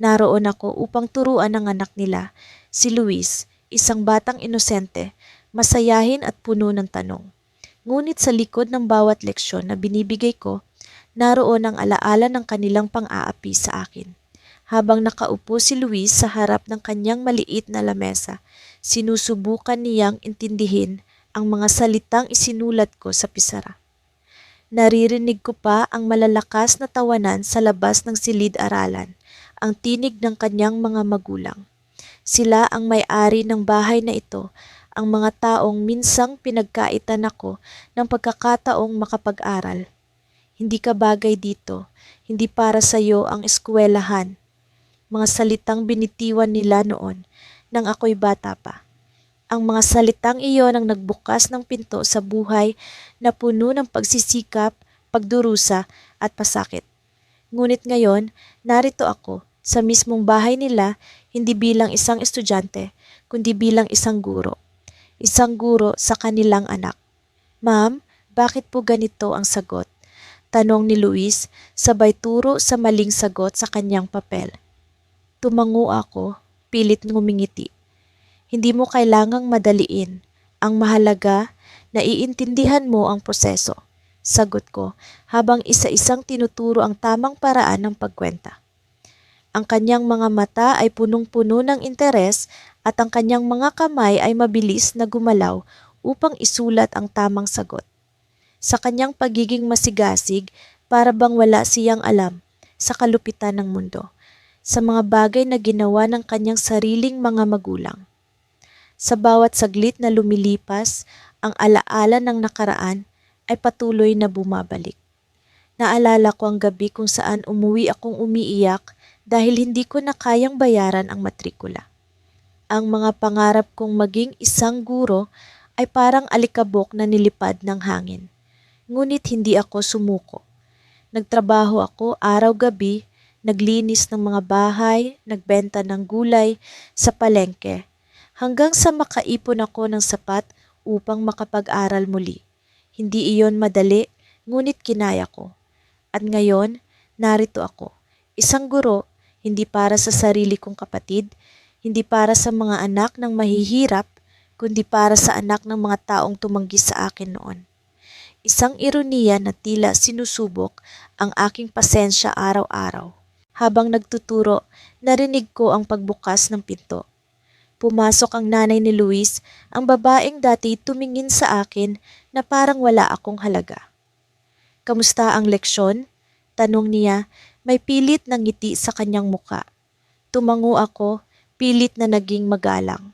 Naroon ako upang turuan ang anak nila, si Luis, isang batang inosente, masayahin at puno ng tanong. Ngunit sa likod ng bawat leksyon na binibigay ko, naroon ang alaala ng kanilang pang-aapi sa akin. Habang nakaupo si Luis sa harap ng kanyang maliit na lamesa, sinusubukan niyang intindihin ang mga salitang isinulat ko sa pisara. Naririnig ko pa ang malalakas na tawanan sa labas ng silid-aralan, ang tinig ng kanyang mga magulang. Sila ang may-ari ng bahay na ito, ang mga taong minsang pinagkaitan ako ng pagkakataong makapag-aral. Hindi ka bagay dito, hindi para sa iyo ang eskwelahan. Mga salitang binitiwan nila noon nang ako'y bata pa. Ang mga salitang iyon ang nagbukas ng pinto sa buhay na puno ng pagsisikap, pagdurusa at pasakit. Ngunit ngayon, narito ako sa mismong bahay nila, hindi bilang isang estudyante, kundi bilang isang guro. Isang guro sa kanilang anak. Ma'am, bakit po ganito ang sagot? Tanong ni Luis, sabay turo sa maling sagot sa kanyang papel. Tumango ako, pilit ngumingiti. Hindi mo kailangang madaliin. Ang mahalaga, naiintindihan mo ang proseso. Sagot ko, habang isa-isang tinuturo ang tamang paraan ng pagkwenta. Ang kanyang mga mata ay punong-puno ng interes at ang kanyang mga kamay ay mabilis na gumalaw upang isulat ang tamang sagot. Sa kanyang pagiging masigasig, para bang wala siyang alam sa kalupitan ng mundo, sa mga bagay na ginawa ng kanyang sariling mga magulang. Sa bawat saglit na lumilipas, ang alaala ng nakaraan ay patuloy na bumabalik. Naalala ko ang gabi kung saan umuwi akong umiiyak dahil hindi ko na kayang bayaran ang matrikula. Ang mga pangarap kong maging isang guro ay parang alikabok na nilipad ng hangin. Ngunit hindi ako sumuko. Nagtrabaho ako araw-gabi, naglinis ng mga bahay, nagbenta ng gulay sa palengke, hanggang sa makaipon ako ng sapat upang makapag-aral muli. Hindi iyon madali, ngunit kinaya ko. At ngayon, narito ako, isang guro, hindi para sa sarili kong kapatid, hindi para sa mga anak ng mahihirap, kundi para sa anak ng mga taong tumanggi sa akin noon. Isang ironiya na tila sinusubok ang aking pasensya araw-araw. Habang nagtuturo, narinig ko ang pagbukas ng pinto. Pumasok ang nanay ni Luis, ang babaeng dati tumingin sa akin na parang wala akong halaga. Kamusta ang leksyon? Tanong niya, may pilit na ngiti sa kanyang muka. Tumango ako, pilit na naging magalang.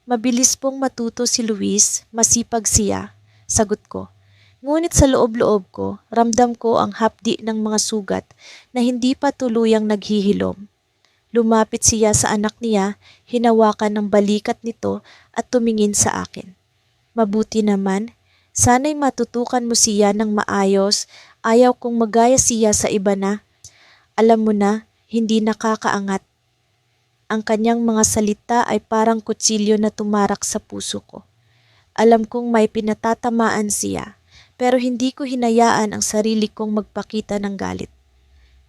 Mabilis pong matuto si Luis, masipag siya, sagot ko. Ngunit sa loob-loob ko, ramdam ko ang hapdi ng mga sugat na hindi pa tuluyang naghihilom. Lumapit siya sa anak niya, hinawakan ng balikat nito at tumingin sa akin. Mabuti naman, sana'y matutukan mo siya ng maayos, ayaw kong magaya siya sa iba na. Alam mo na, hindi nakakaangat. Ang kanyang mga salita ay parang kutsilyo na tumarak sa puso ko. Alam kong may pinatatamaan siya. Pero hindi ko hinayaan ang sarili kong magpakita ng galit.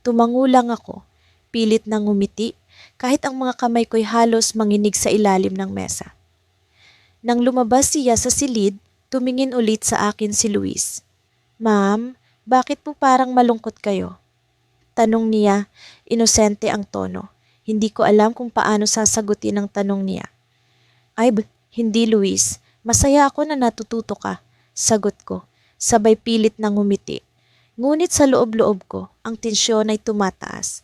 Tumango lang ako, pilit na ngumiti, kahit ang mga kamay ko'y halos manginig sa ilalim ng mesa. Nang lumabas siya sa silid, tumingin ulit sa akin si Luis. Ma'am, bakit po parang malungkot kayo? Tanong niya, inosente ang tono. Hindi ko alam kung paano sasagutin ang tanong niya. Hindi Luis, masaya ako na natututo ka, sagot ko. Sabay pilit na ngumiti. Ngunit sa loob-loob ko, ang tensyon ay tumataas.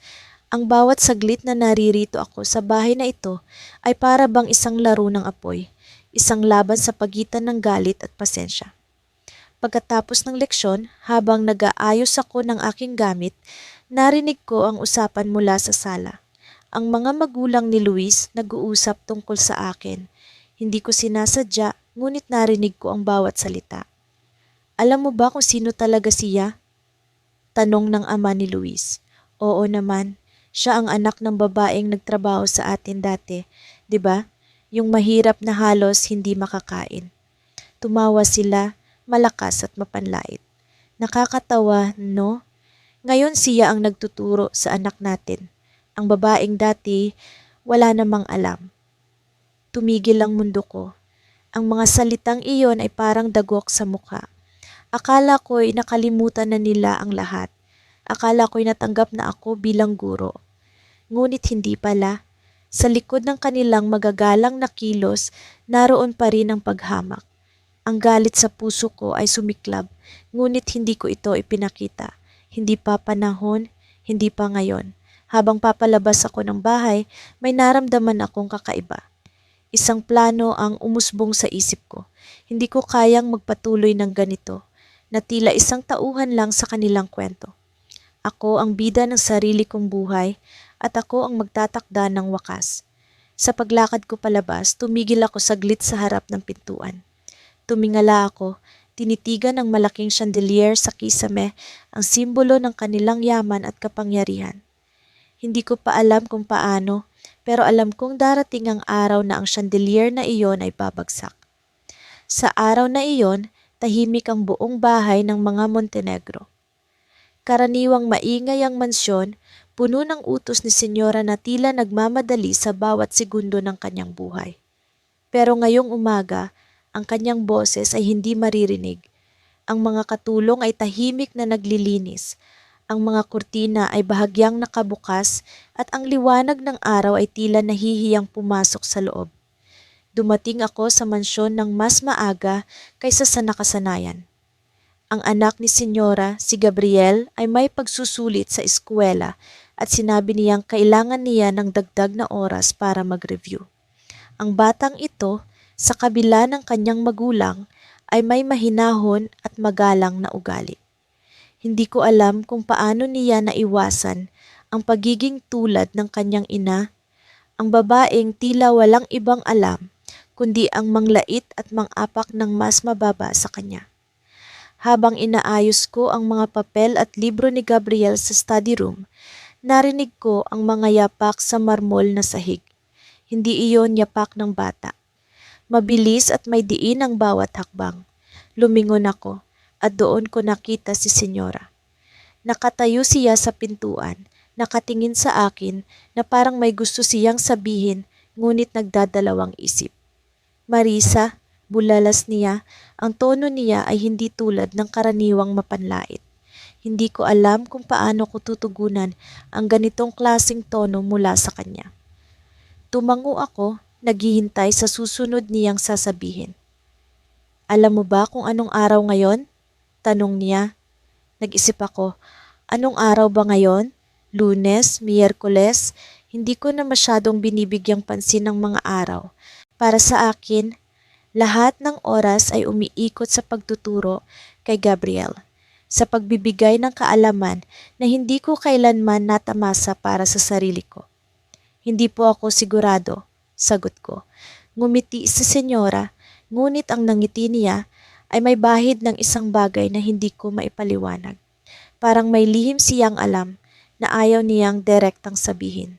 Ang bawat saglit na naririto ako sa bahay na ito ay para bang isang laro ng apoy, isang laban sa pagitan ng galit at pasensya. Pagkatapos ng leksyon, habang nag-aayos ako ng aking gamit, narinig ko ang usapan mula sa sala. Ang mga magulang ni Luis nag-uusap tungkol sa akin. Hindi ko sinasadya, ngunit narinig ko ang bawat salita. Alam mo ba kung sino talaga siya? Tanong ng ama ni Luis. Oo naman, siya ang anak ng babaeng nagtrabaho sa atin dati, 'di ba? Yung mahirap na halos hindi makakain. Tumawa sila, malakas at mapanlait. Nakakatawa, no? Ngayon siya ang nagtuturo sa anak natin. Ang babaeng dati, wala namang alam. Tumigil ang mundo ko. Ang mga salitang iyon ay parang dagok sa mukha. Akala ko'y nakalimutan na nila ang lahat. Akala ko'y natanggap na ako bilang guro. Ngunit hindi pala. Sa likod ng kanilang magagalang na kilos, naroon pa rin ang paghamak. Ang galit sa puso ko ay sumiklab, ngunit hindi ko ito ipinakita. Hindi pa panahon, hindi pa ngayon. Habang papalabas ako ng bahay, may naramdaman akong kakaiba. Isang plano ang umusbong sa isip ko. Hindi ko kayang magpatuloy ng ganito, na tila isang tauhan lang sa kanilang kwento. Ako ang bida ng sarili kong buhay at ako ang magtatakda ng wakas. Sa paglakad ko palabas, tumigil ako saglit sa harap ng pintuan. Tumingala ako, tinitigan ng malaking chandelier sa kisame ang simbolo ng kanilang yaman at kapangyarihan. Hindi ko pa alam kung paano, pero alam kong darating ang araw na ang chandelier na iyon ay babagsak. Sa araw na iyon, tahimik ang buong bahay ng mga Montenegro. Karaniwang maingay ang mansyon, puno ng utos ni Senyora na tila nagmamadali sa bawat segundo ng kanyang buhay. Pero ngayong umaga, ang kanyang boses ay hindi maririnig. Ang mga katulong ay tahimik na naglilinis. Ang mga kurtina ay bahagyang nakabukas at ang liwanag ng araw ay tila nahihiyang pumasok sa loob. Dumating ako sa mansyon ng mas maaga kaysa sa nakasanayan. Ang anak ni Senyora, si Gabriel, ay may pagsusulit sa eskwela at sinabi niyang kailangan niya ng dagdag na oras para mag-review. Ang batang ito, sa kabila ng kanyang magulang, ay may mahinahon at magalang na ugali. Hindi ko alam kung paano niya naiwasan ang pagiging tulad ng kanyang ina, ang babaeng tila walang ibang alam, kundi ang manglait at mangapak ng mas mababa sa kanya. Habang inaayos ko ang mga papel at libro ni Gabriel sa study room, narinig ko ang mga yapak sa marmol na sahig. Hindi iyon yapak ng bata. Mabilis at may diin ang bawat hakbang. Lumingon ako at doon ko nakita si Senyora. Nakatayo siya sa pintuan, nakatingin sa akin na parang may gusto siyang sabihin ngunit nagdadalawang isip. Marisa, bulalas niya, ang tono niya ay hindi tulad ng karaniwang mapanlait. Hindi ko alam kung paano ko tutugunan ang ganitong klaseng tono mula sa kanya. Tumango ako, naghihintay sa susunod niyang sasabihin. Alam mo ba kung anong araw ngayon? Tanong niya. Nag-isip ako, anong araw ba ngayon? Lunes, Miyerkules? Hindi ko na masyadong binibigyang pansin ng mga araw. Para sa akin, lahat ng oras ay umiikot sa pagtuturo kay Gabriel, sa pagbibigay ng kaalaman na hindi ko kailanman natamasa para sa sarili ko. Hindi po ako sigurado, sagot ko. Ngumiti si Senyora, ngunit ang nangiti niya ay may bahid ng isang bagay na hindi ko maipaliwanag. Parang may lihim siyang alam na ayaw niyang direktang sabihin.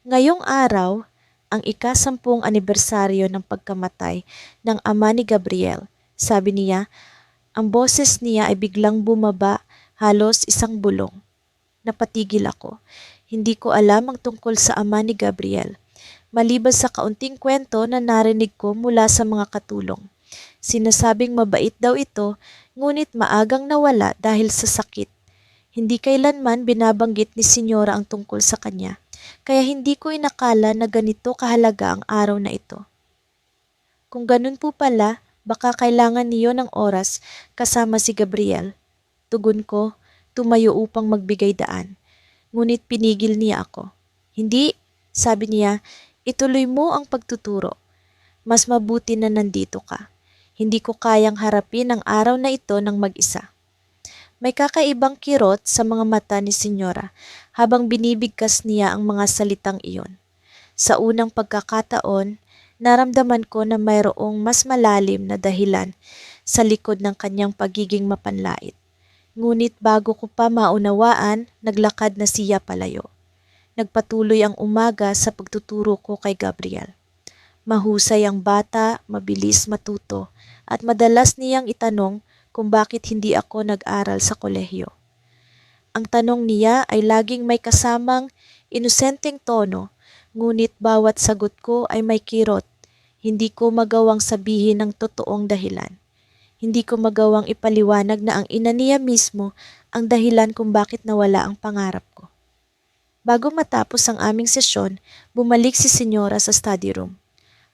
Ngayong araw, ang ika-10 anibersaryo ng pagkamatay ng ama ni Gabriel. Sabi niya, ang boses niya ay biglang bumaba, halos isang bulong. Napatigil ako. Hindi ko alam ang tungkol sa ama ni Gabriel, maliban sa kaunting kwento na narinig ko mula sa mga katulong. Sinasabing mabait daw ito, ngunit maagang nawala dahil sa sakit. Hindi kailanman binabanggit ni Senyora ang tungkol sa kanya. Kaya hindi ko inakala na ganito kahalaga ang araw na ito. Kung ganun po pala, baka kailangan niyo ng oras kasama si Gabriel. Tugon ko, tumayo upang magbigay daan. Ngunit pinigil niya ako. Hindi, sabi niya, ituloy mo ang pagtuturo. Mas mabuti na nandito ka. Hindi ko kayang harapin ang araw na ito ng mag-isa. May kakaibang kirot sa mga mata ni Senyora habang binibigkas niya ang mga salitang iyon. Sa unang pagkakataon, naramdaman ko na mayroong mas malalim na dahilan sa likod ng kanyang pagiging mapanlait. Ngunit bago ko pa maunawaan, naglakad na siya palayo. Nagpatuloy ang umaga sa pagtuturo ko kay Gabriel. Mahusay ang bata, mabilis matuto, at madalas niyang itanong kung bakit hindi ako nag-aral sa kolehiyo. Ang tanong niya ay laging may kasamang inosenteng tono, ngunit bawat sagot ko ay may kirot. Hindi ko magawang sabihin ang totoong dahilan. Hindi ko magawang ipaliwanag na ang ina niya mismo ang dahilan kung bakit nawala ang pangarap ko. Bago matapos ang aming sesyon, bumalik si Senyora sa study room.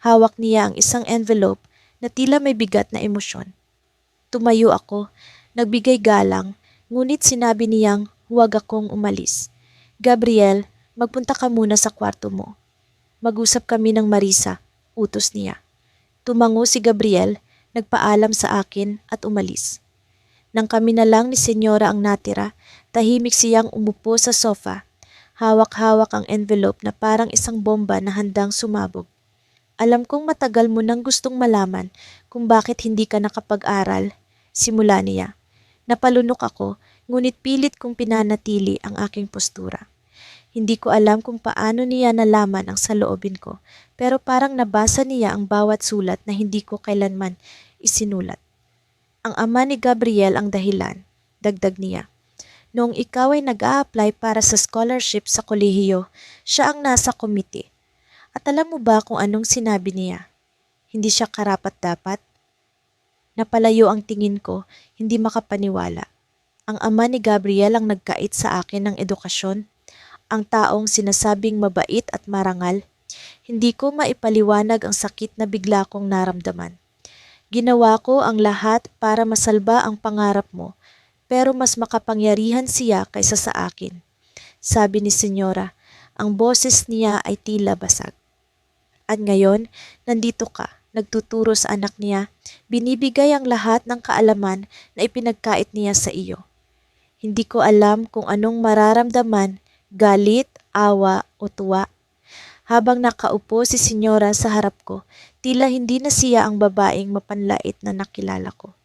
Hawak niya ang isang envelope na tila may bigat na emosyon. Tumayo ako, nagbigay galang, ngunit sinabi niyang huwag akong umalis. Gabriel, magpunta ka muna sa kwarto mo. Mag-usap kami ng Marisa, utos niya. Tumango si Gabriel, nagpaalam sa akin at umalis. Nang kami na lang ni Senyora ang natira, tahimik siyang umupo sa sofa. Hawak-hawak ang envelope na parang isang bomba na handang sumabog. Alam kong matagal mo nang gustong malaman kung bakit hindi ka nakapag-aral, simula niya. Napalunok ako, ngunit pilit kong pinanatili ang aking postura. Hindi ko alam kung paano niya nalaman ang saloobin ko, pero parang nabasa niya ang bawat sulat na hindi ko kailanman isinulat. Ang ama ni Gabriel ang dahilan, dagdag niya. Noong ikaw ay nag-a-apply para sa scholarship sa kolehiyo, siya ang nasa committee. At alam mo ba kung anong sinabi niya? Hindi siya karapat-dapat? Napalayo ang tingin ko, hindi makapaniwala. Ang ama ni Gabriel ang nagkait sa akin ng edukasyon, ang taong sinasabing mabait at marangal. Hindi ko maipaliwanag ang sakit na bigla kong naramdaman. Ginawa ko ang lahat para masalba ang pangarap mo, pero mas makapangyarihan siya kaysa sa akin. Sabi ni Senyora, ang boses niya ay tila basag. At ngayon, nandito ka, nagtuturo sa anak niya, binibigay ang lahat ng kaalaman na ipinagkait niya sa iyo. Hindi ko alam kung anong mararamdaman, galit, awa o tuwa. Habang nakaupo si Senyora sa harap ko, tila hindi na siya ang babaeng mapanlait na nakilala ko.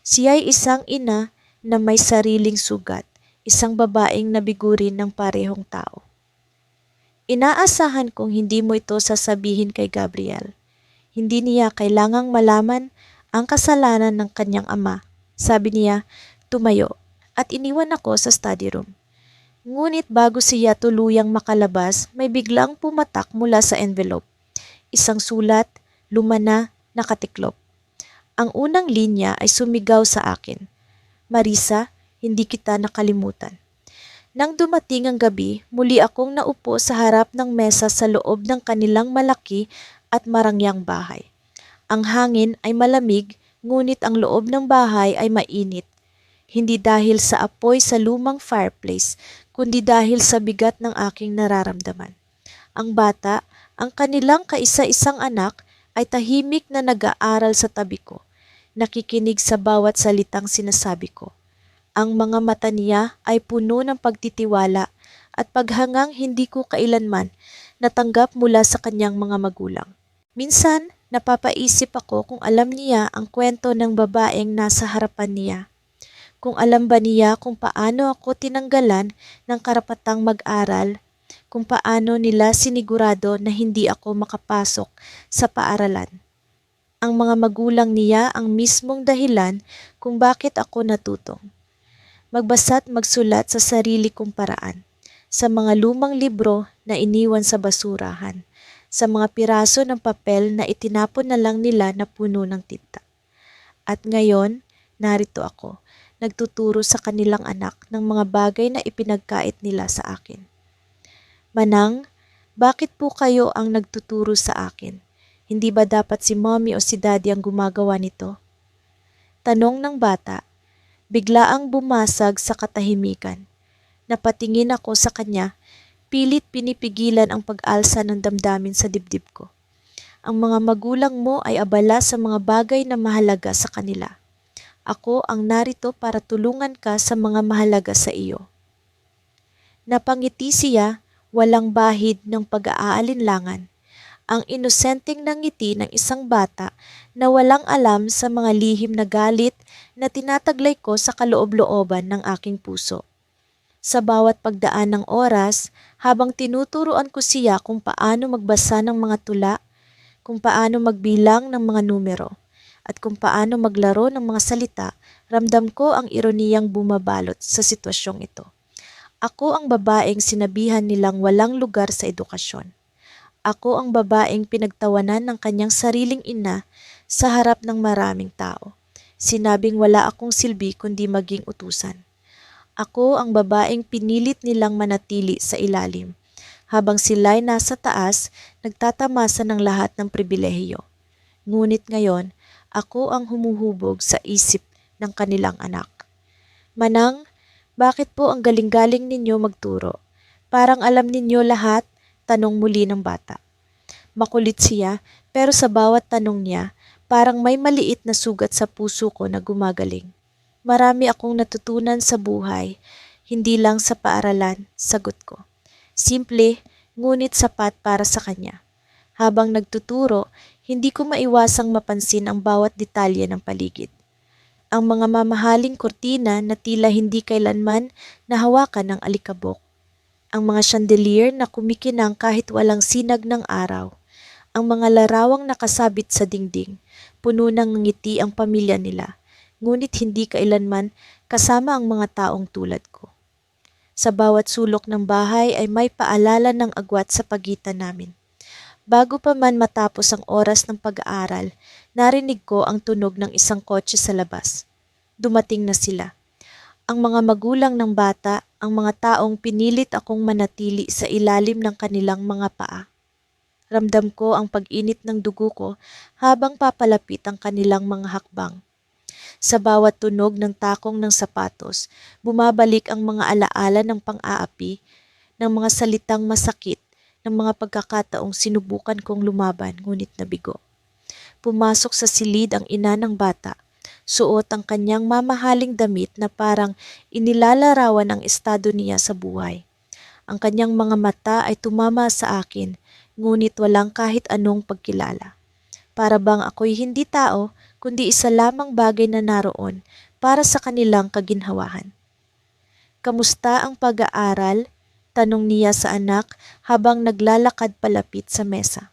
Siya ay isang ina na may sariling sugat, isang babaeng nabigurin ng parehong tao. Inaasahan kong hindi mo ito sasabihin kay Gabriel. Hindi niya kailangang malaman ang kasalanan ng kanyang ama. Sabi niya, tumayo, at iniwan ako sa study room. Ngunit bago siya tuluyang makalabas, may biglang pumatak mula sa envelope. Isang sulat, lumana, nakatiklop. Ang unang linya ay sumigaw sa akin. Marisa, hindi kita nakalimutan. Nang dumating ang gabi, muli akong naupo sa harap ng mesa sa loob ng kanilang malaki at marangyang bahay. Ang hangin ay malamig, ngunit ang loob ng bahay ay mainit. Hindi dahil sa apoy sa lumang fireplace, kundi dahil sa bigat ng aking nararamdaman. Ang bata, ang kanilang kaisa-isang anak, ay tahimik na nag-aaral sa tabi ko, nakikinig sa bawat salitang sinasabi ko. Ang mga mata niya ay puno ng pagtitiwala at paghangang hindi ko kailanman natanggap mula sa kanyang mga magulang. Minsan, napapaisip ako kung alam niya ang kwento ng babaeng nasa harapan niya. Kung alam ba niya kung paano ako tinanggalan ng karapatang mag-aral, kung paano nila sinigurado na hindi ako makapasok sa paaralan. Ang mga magulang niya ang mismong dahilan kung bakit ako natutong. Magbasa't magsulat sa sarili kong paraan, sa mga lumang libro na iniwan sa basurahan, sa mga piraso ng papel na itinapon na lang nila na puno ng tinta. At ngayon, narito ako, nagtuturo sa kanilang anak ng mga bagay na ipinagkait nila sa akin. Manang, bakit po kayo ang nagtuturo sa akin? Hindi ba dapat si mommy o si daddy ang gumagawa nito? Tanong ng bata, biglaang bumasag sa katahimikan. Napatingin ako sa kanya, pilit pinipigilan ang pag-alsa ng damdamin sa dibdib ko. Ang mga magulang mo ay abala sa mga bagay na mahalaga sa kanila. Ako ang narito para tulungan ka sa mga mahalaga sa iyo. Napangiti siya, walang bahid ng pag-aalinlangan. Ang inosenteng ngiti ng isang bata na walang alam sa mga lihim na galit na tinataglay ko sa kaloob-looban ng aking puso. Sa bawat pagdaan ng oras, habang tinuturuan ko siya kung paano magbasa ng mga tula, kung paano magbilang ng mga numero, at kung paano maglaro ng mga salita, ramdam ko ang ironiyang bumabalot sa sitwasyong ito. Ako ang babaeng sinabihan nilang walang lugar sa edukasyon. Ako ang babaeng pinagtawanan ng kanyang sariling ina sa harap ng maraming tao. Sinabing wala akong silbi kundi maging utusan. Ako ang babaeng pinilit nilang manatili sa ilalim. Habang sila'y nasa taas, nagtatamasa ng lahat ng pribilehiyo. Ngunit ngayon, ako ang humuhubog sa isip ng kanilang anak. Manang, bakit po ang galing-galing ninyo magturo? Parang alam ninyo lahat, tanong muli ng bata. Makulit siya, pero sa bawat tanong niya, parang may maliit na sugat sa puso ko na gumagaling. Marami akong natutunan sa buhay, hindi lang sa paaralan, sagot ko. Simple, ngunit sapat para sa kanya. Habang nagtuturo, hindi ko maiwasang mapansin ang bawat detalye ng paligid. Ang mga mamahaling kurtina na tila hindi kailanman nahawakan ng alikabok. Ang mga chandelier na kumikinang kahit walang sinag ng araw. Ang mga larawang nakasabit sa dingding, puno ng ngiti ang pamilya nila, ngunit hindi kailanman kasama ang mga taong tulad ko. Sa bawat sulok ng bahay ay may paalala ng agwat sa pagitan namin. Bago pa man matapos ang oras ng pag-aaral, narinig ko ang tunog ng isang kotse sa labas. Dumating na sila. Ang mga magulang ng bata, ang mga taong pinilit akong manatili sa ilalim ng kanilang mga paa. Ramdam ko ang pag-init ng dugo ko habang papalapit ang kanilang mga hakbang. Sa bawat tunog ng takong ng sapatos, bumabalik ang mga alaala ng pang-aapi, ng mga salitang masakit, ng mga pagkakataong sinubukan kong lumaban ngunit nabigo. Pumasok sa silid ang ina ng bata, suot ang kanyang mamahaling damit na parang inilalarawan ang estado niya sa buhay. Ang kanyang mga mata ay tumama sa akin, ngunit walang kahit anong pagkilala. Para bang ako'y hindi tao, kundi isa lamang bagay na naroon para sa kanilang kaginhawahan. Kamusta ang pag-aaral? Tanong niya sa anak habang naglalakad palapit sa mesa.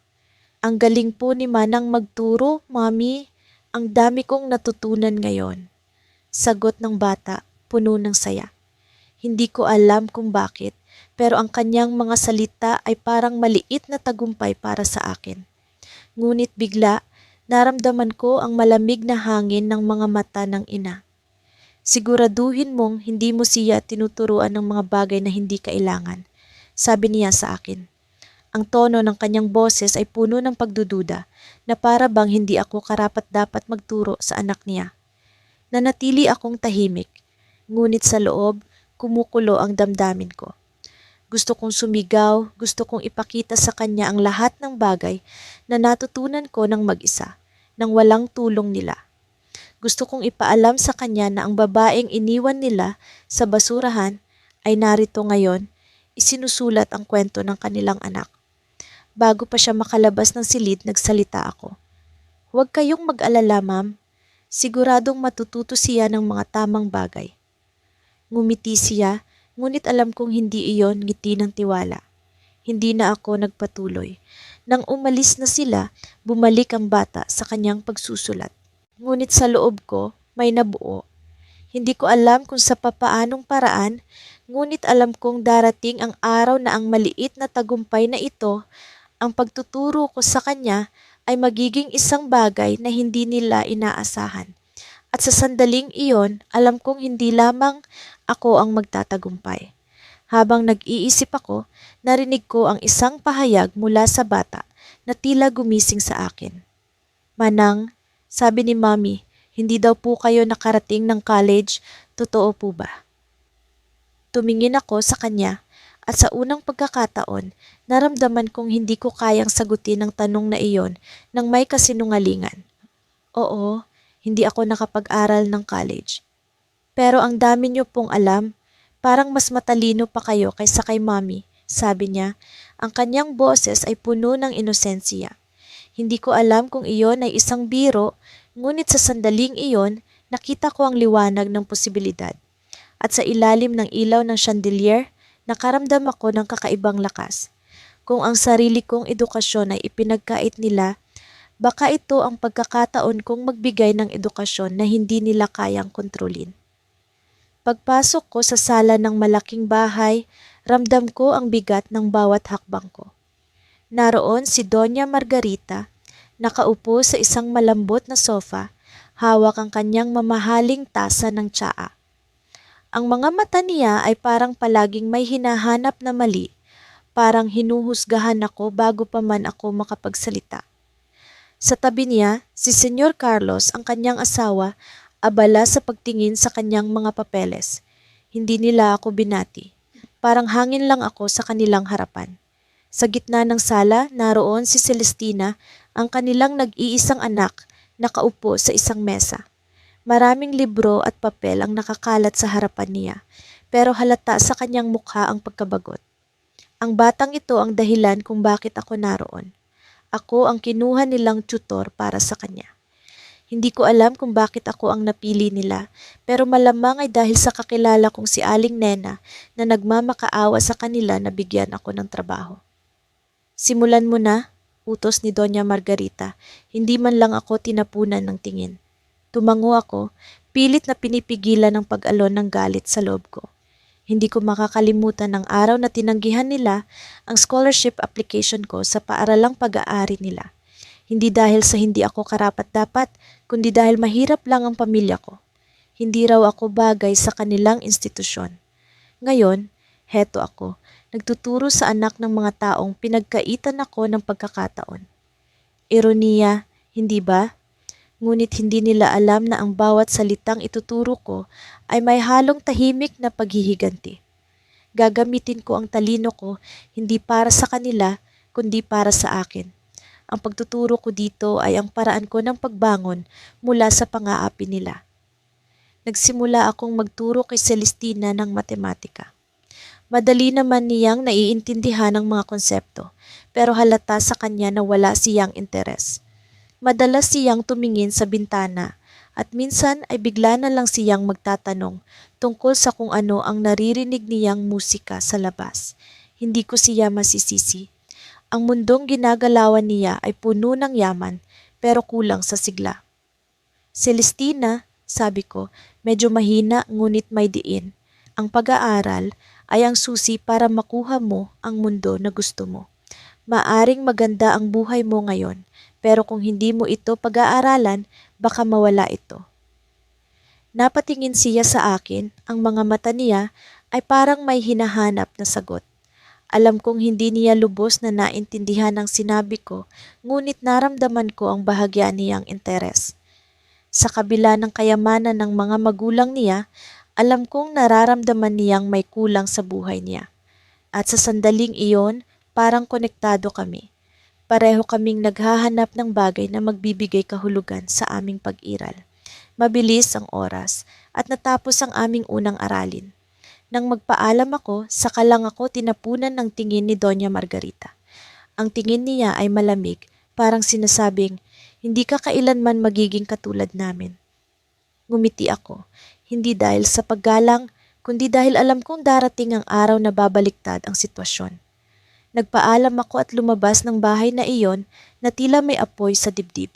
Ang galing po ni Manang magturo, Mami. Ang dami kong natutunan ngayon. Sagot ng bata, puno ng saya. Hindi ko alam kung bakit, pero ang kanyang mga salita ay parang maliit na tagumpay para sa akin. Ngunit bigla, naramdaman ko ang malamig na hangin ng mga mata ng ina. Siguraduhin mong hindi mo siya tinuturuan ng mga bagay na hindi kailangan, sabi niya sa akin. Ang tono ng kanyang boses ay puno ng pagdududa na para bang hindi ako karapat-dapat magturo sa anak niya. Nanatili akong tahimik, ngunit sa loob, kumukulo ang damdamin ko. Gusto kong sumigaw, gusto kong ipakita sa kanya ang lahat ng bagay na natutunan ko ng mag-isa, nang walang tulong nila. Gusto kong ipaalam sa kanya na ang babaeng iniwan nila sa basurahan ay narito ngayon, isinusulat ang kwento ng kanilang anak. Bago pa siya makalabas ng silid, nagsalita ako. Huwag kayong mag-alala, ma'am. Siguradong matututo siya ng mga tamang bagay. Ngumiti siya, ngunit alam kong hindi iyon ngiti ng tiwala. Hindi na ako nagpatuloy. Nang umalis na sila, bumalik ang bata sa kanyang pagsusulat. Ngunit sa loob ko, may nabuo. Hindi ko alam kung sa papaanong paraan, ngunit alam kong darating ang araw na ang maliit na tagumpay na ito, ang pagtuturo ko sa kanya ay magiging isang bagay na hindi nila inaasahan. At sa sandaling iyon, alam kong hindi lamang ako ang magtatagumpay. Habang nag-iisip ako, narinig ko ang isang pahayag mula sa bata na tila gumising sa akin. Manang, sabi ni Mami, hindi daw po kayo nakarating ng college, totoo po ba? Tumingin ako sa kanya at sa unang pagkakataon, naramdaman kong hindi ko kayang sagutin ang tanong na iyon nang may kasinungalingan. Oo, hindi ako nakapag-aral ng college. Pero ang dami niyo pong alam, parang mas matalino pa kayo kaysa kay Mami, sabi niya. Ang kanyang boses ay puno ng inosensya. Hindi ko alam kung iyon ay isang biro, ngunit sa sandaling iyon, nakita ko ang liwanag ng posibilidad. At sa ilalim ng ilaw ng chandelier, nakaramdam ako ng kakaibang lakas. Kung ang sarili kong edukasyon ay ipinagkait nila, baka ito ang pagkakataon kong magbigay ng edukasyon na hindi nila kayang kontrolin. Pagpasok ko sa sala ng malaking bahay, ramdam ko ang bigat ng bawat hakbang ko. Naroon si Doña Margarita, nakaupo sa isang malambot na sofa, hawak ang kanyang mamahaling tasa ng tsaa. Ang mga mata niya ay parang palaging may hinahanap na mali, parang hinuhusgahan ako bago pa man ako makapagsalita. Sa tabi niya, si Senyor Carlos, ang kanyang asawa, abala sa pagtingin sa kanyang mga papeles. Hindi nila ako binati. Parang hangin lang ako sa kanilang harapan. Sa gitna ng sala, naroon si Celestina, ang kanilang nag-iisang anak, nakaupo sa isang mesa. Maraming libro at papel ang nakakalat sa harapan niya, pero halata sa kanyang mukha ang pagkabagot. Ang batang ito ang dahilan kung bakit ako naroon. Ako ang kinuha nilang tutor para sa kanya. Hindi ko alam kung bakit ako ang napili nila, pero malamang ay dahil sa kakilala kong si Aling Nena na nagmamakaawa sa kanila na bigyan ako ng trabaho. Simulan mo na, utos ni Doña Margarita. Hindi man lang ako tinapunan ng tingin. Tumango ako, pilit na pinipigilan ng pag-alon ng galit sa loob ko. Hindi ko makakalimutan ang araw na tinanggihan nila ang scholarship application ko sa paaralang pag-aari nila. Hindi dahil sa hindi ako karapat-dapat, kundi dahil mahirap lang ang pamilya ko. Hindi raw ako bagay sa kanilang institusyon. Ngayon, heto ako, nagtuturo sa anak ng mga taong pinagkaitan ako ng pagkakataon. Ironiya, hindi ba? Ngunit hindi nila alam na ang bawat salitang ituturo ko ay may halong tahimik na paghihiganti. Gagamitin ko ang talino ko hindi para sa kanila, kundi para sa akin. Ang pagtuturo ko dito ay ang paraan ko ng pagbangon mula sa pang-aapi nila. Nagsimula akong magturo kay Celestina ng matematika. Madali naman niyang naiintindihan ang mga konsepto, pero halata sa kanya na wala siyang interes. Madalas siyang tumingin sa bintana at minsan ay bigla na lang siyang magtatanong tungkol sa kung ano ang naririnig niyang musika sa labas. Hindi ko siya masisisi. Ang mundong ginagalawan niya ay puno ng yaman pero kulang sa sigla. Celestina, sabi ko, medyo mahina ngunit may diin. Ang pag-aaral ay ang susi para makuha mo ang mundo na gusto mo. Maaring maganda ang buhay mo ngayon, pero kung hindi mo ito pag-aaralan, baka mawala ito. Napatingin siya sa akin, ang mga mata niya ay parang may hinahanap na sagot. Alam kong hindi niya lubos na naintindihan ang sinabi ko, ngunit naramdaman ko ang bahagya niyang interes. Sa kabila ng kayamanan ng mga magulang niya, alam kong nararamdaman niyang may kulang sa buhay niya. At sa sandaling iyon, parang konektado kami. Pareho kaming naghahanap ng bagay na magbibigay kahulugan sa aming pag-iral. Mabilis ang oras at natapos ang aming unang aralin. Nang magpaalam ako, saka lang ako tinapunan ng tingin ni Doña Margarita. Ang tingin niya ay malamig, parang sinasabing, hindi ka kailanman magiging katulad namin. Ngumiti ako, hindi dahil sa paggalang, kundi dahil alam kong darating ang araw na babaliktad ang sitwasyon. Nagpaalam ako at lumabas ng bahay na iyon na tila may apoy sa dibdib.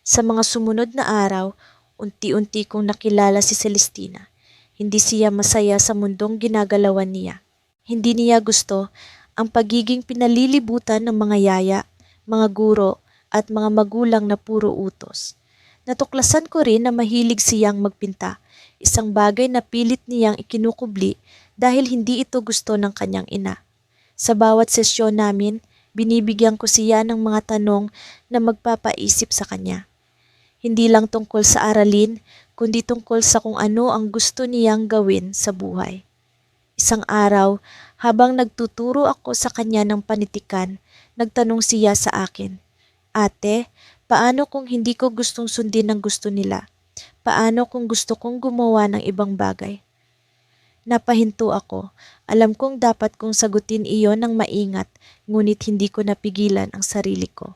Sa mga sumunod na araw, unti-unti kong nakilala si Celestina. Hindi siya masaya sa mundong ginagalawan niya. Hindi niya gusto ang pagiging pinalilibutan ng mga yaya, mga guro at mga magulang na puro utos. Natuklasan ko rin na mahilig siyang magpinta, isang bagay na pilit niyang ikinukubli dahil hindi ito gusto ng kanyang ina. Sa bawat sesyon namin, binibigyan ko siya ng mga tanong na magpapaisip sa kanya. Hindi lang tungkol sa aralin, kundi tungkol sa kung ano ang gusto niyang gawin sa buhay. Isang araw, habang nagtuturo ako sa kanya ng panitikan, nagtanong siya sa akin, "Ate, paano kung hindi ko gustong sundin ang gusto nila? Paano kung gusto kong gumawa ng ibang bagay?" Napahinto ako. Alam kong dapat kong sagutin iyon ng maingat, ngunit hindi ko napigilan ang sarili ko.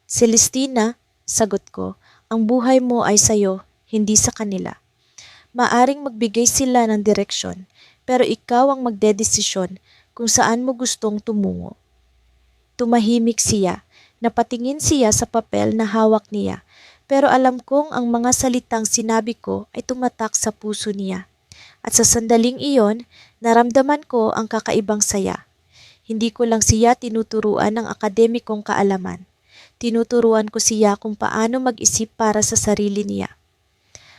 "Celestina," sagot ko, "ang buhay mo ay sayo, hindi sa kanila. Maaring magbigay sila ng direksyon, pero ikaw ang magdedesisyon kung saan mo gustong tumungo." Tumahimik siya. Napatingin siya sa papel na hawak niya, pero alam kong ang mga salitang sinabi ko ay tumatak sa puso niya. At sa sandaling iyon, naramdaman ko ang kakaibang saya. Hindi ko lang siya tinuturuan ng akademikong kaalaman. Tinuturuan ko siya kung paano mag-isip para sa sarili niya.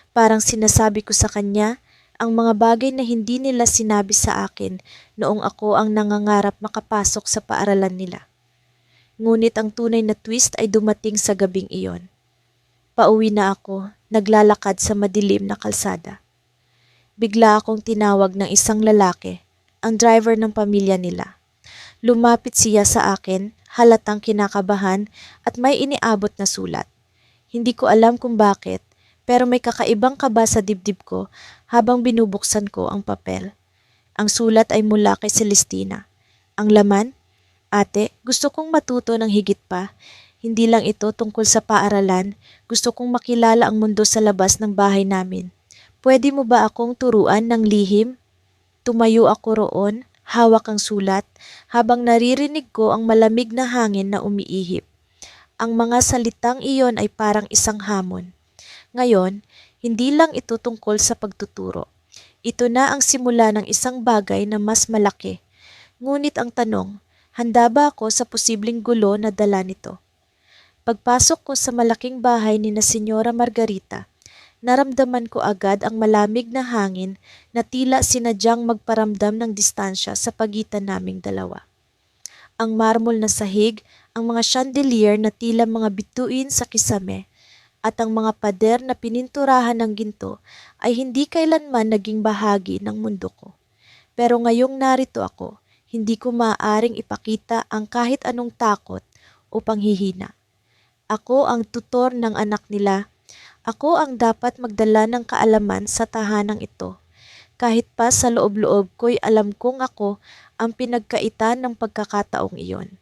Parang sinasabi ko sa kanya, Ang mga bagay na hindi nila sinabi sa akin noong ako ang nangangarap makapasok sa paaralan nila. Ngunit ang tunay na twist ay dumating sa gabing iyon. Pauwi na ako, naglalakad sa madilim na kalsada. Bigla akong tinawag ng isang lalaki, ang driver ng pamilya nila. Lumapit siya sa akin, halatang kinakabahan at may iniabot na sulat. Hindi ko alam kung bakit, pero may kakaibang kaba sa dibdib ko habang binubuksan ko ang papel. Ang sulat ay mula kay Celestina. Ang laman, "Ate, gusto kong matuto ng higit pa. Hindi lang ito tungkol sa paaralan, gusto kong makilala ang mundo sa labas ng bahay namin. Pwede mo ba akong turuan ng lihim?" Tumayo ako roon, hawak ang sulat, habang naririnig ko ang malamig na hangin na umiihip. Ang mga salitang iyon ay parang isang hamon. Ngayon, hindi lang ito tungkol sa pagtuturo. Ito na ang simula ng isang bagay na mas malaki. Ngunit ang tanong, handa ba ako sa posibleng gulo na dala nito? Pagpasok ko sa malaking bahay ni na Senyora Margarita, naramdaman ko agad ang malamig na hangin na tila sinadyang magparamdam ng distansya sa pagitan naming dalawa. Ang marmol na sahig, ang mga chandelier na tila mga bituin sa kisame, at ang mga pader na pininturahan ng ginto ay hindi kailanman naging bahagi ng mundo ko. Pero ngayong narito ako, hindi ko maaaring ipakita ang kahit anong takot o panghihina. Ako ang tutor ng anak nila. Ako ang dapat magdala ng kaalaman sa tahanang ito. Kahit pa sa loob-loob ko'y alam kong ako ang pinagkaitan ng pagkakataong iyon.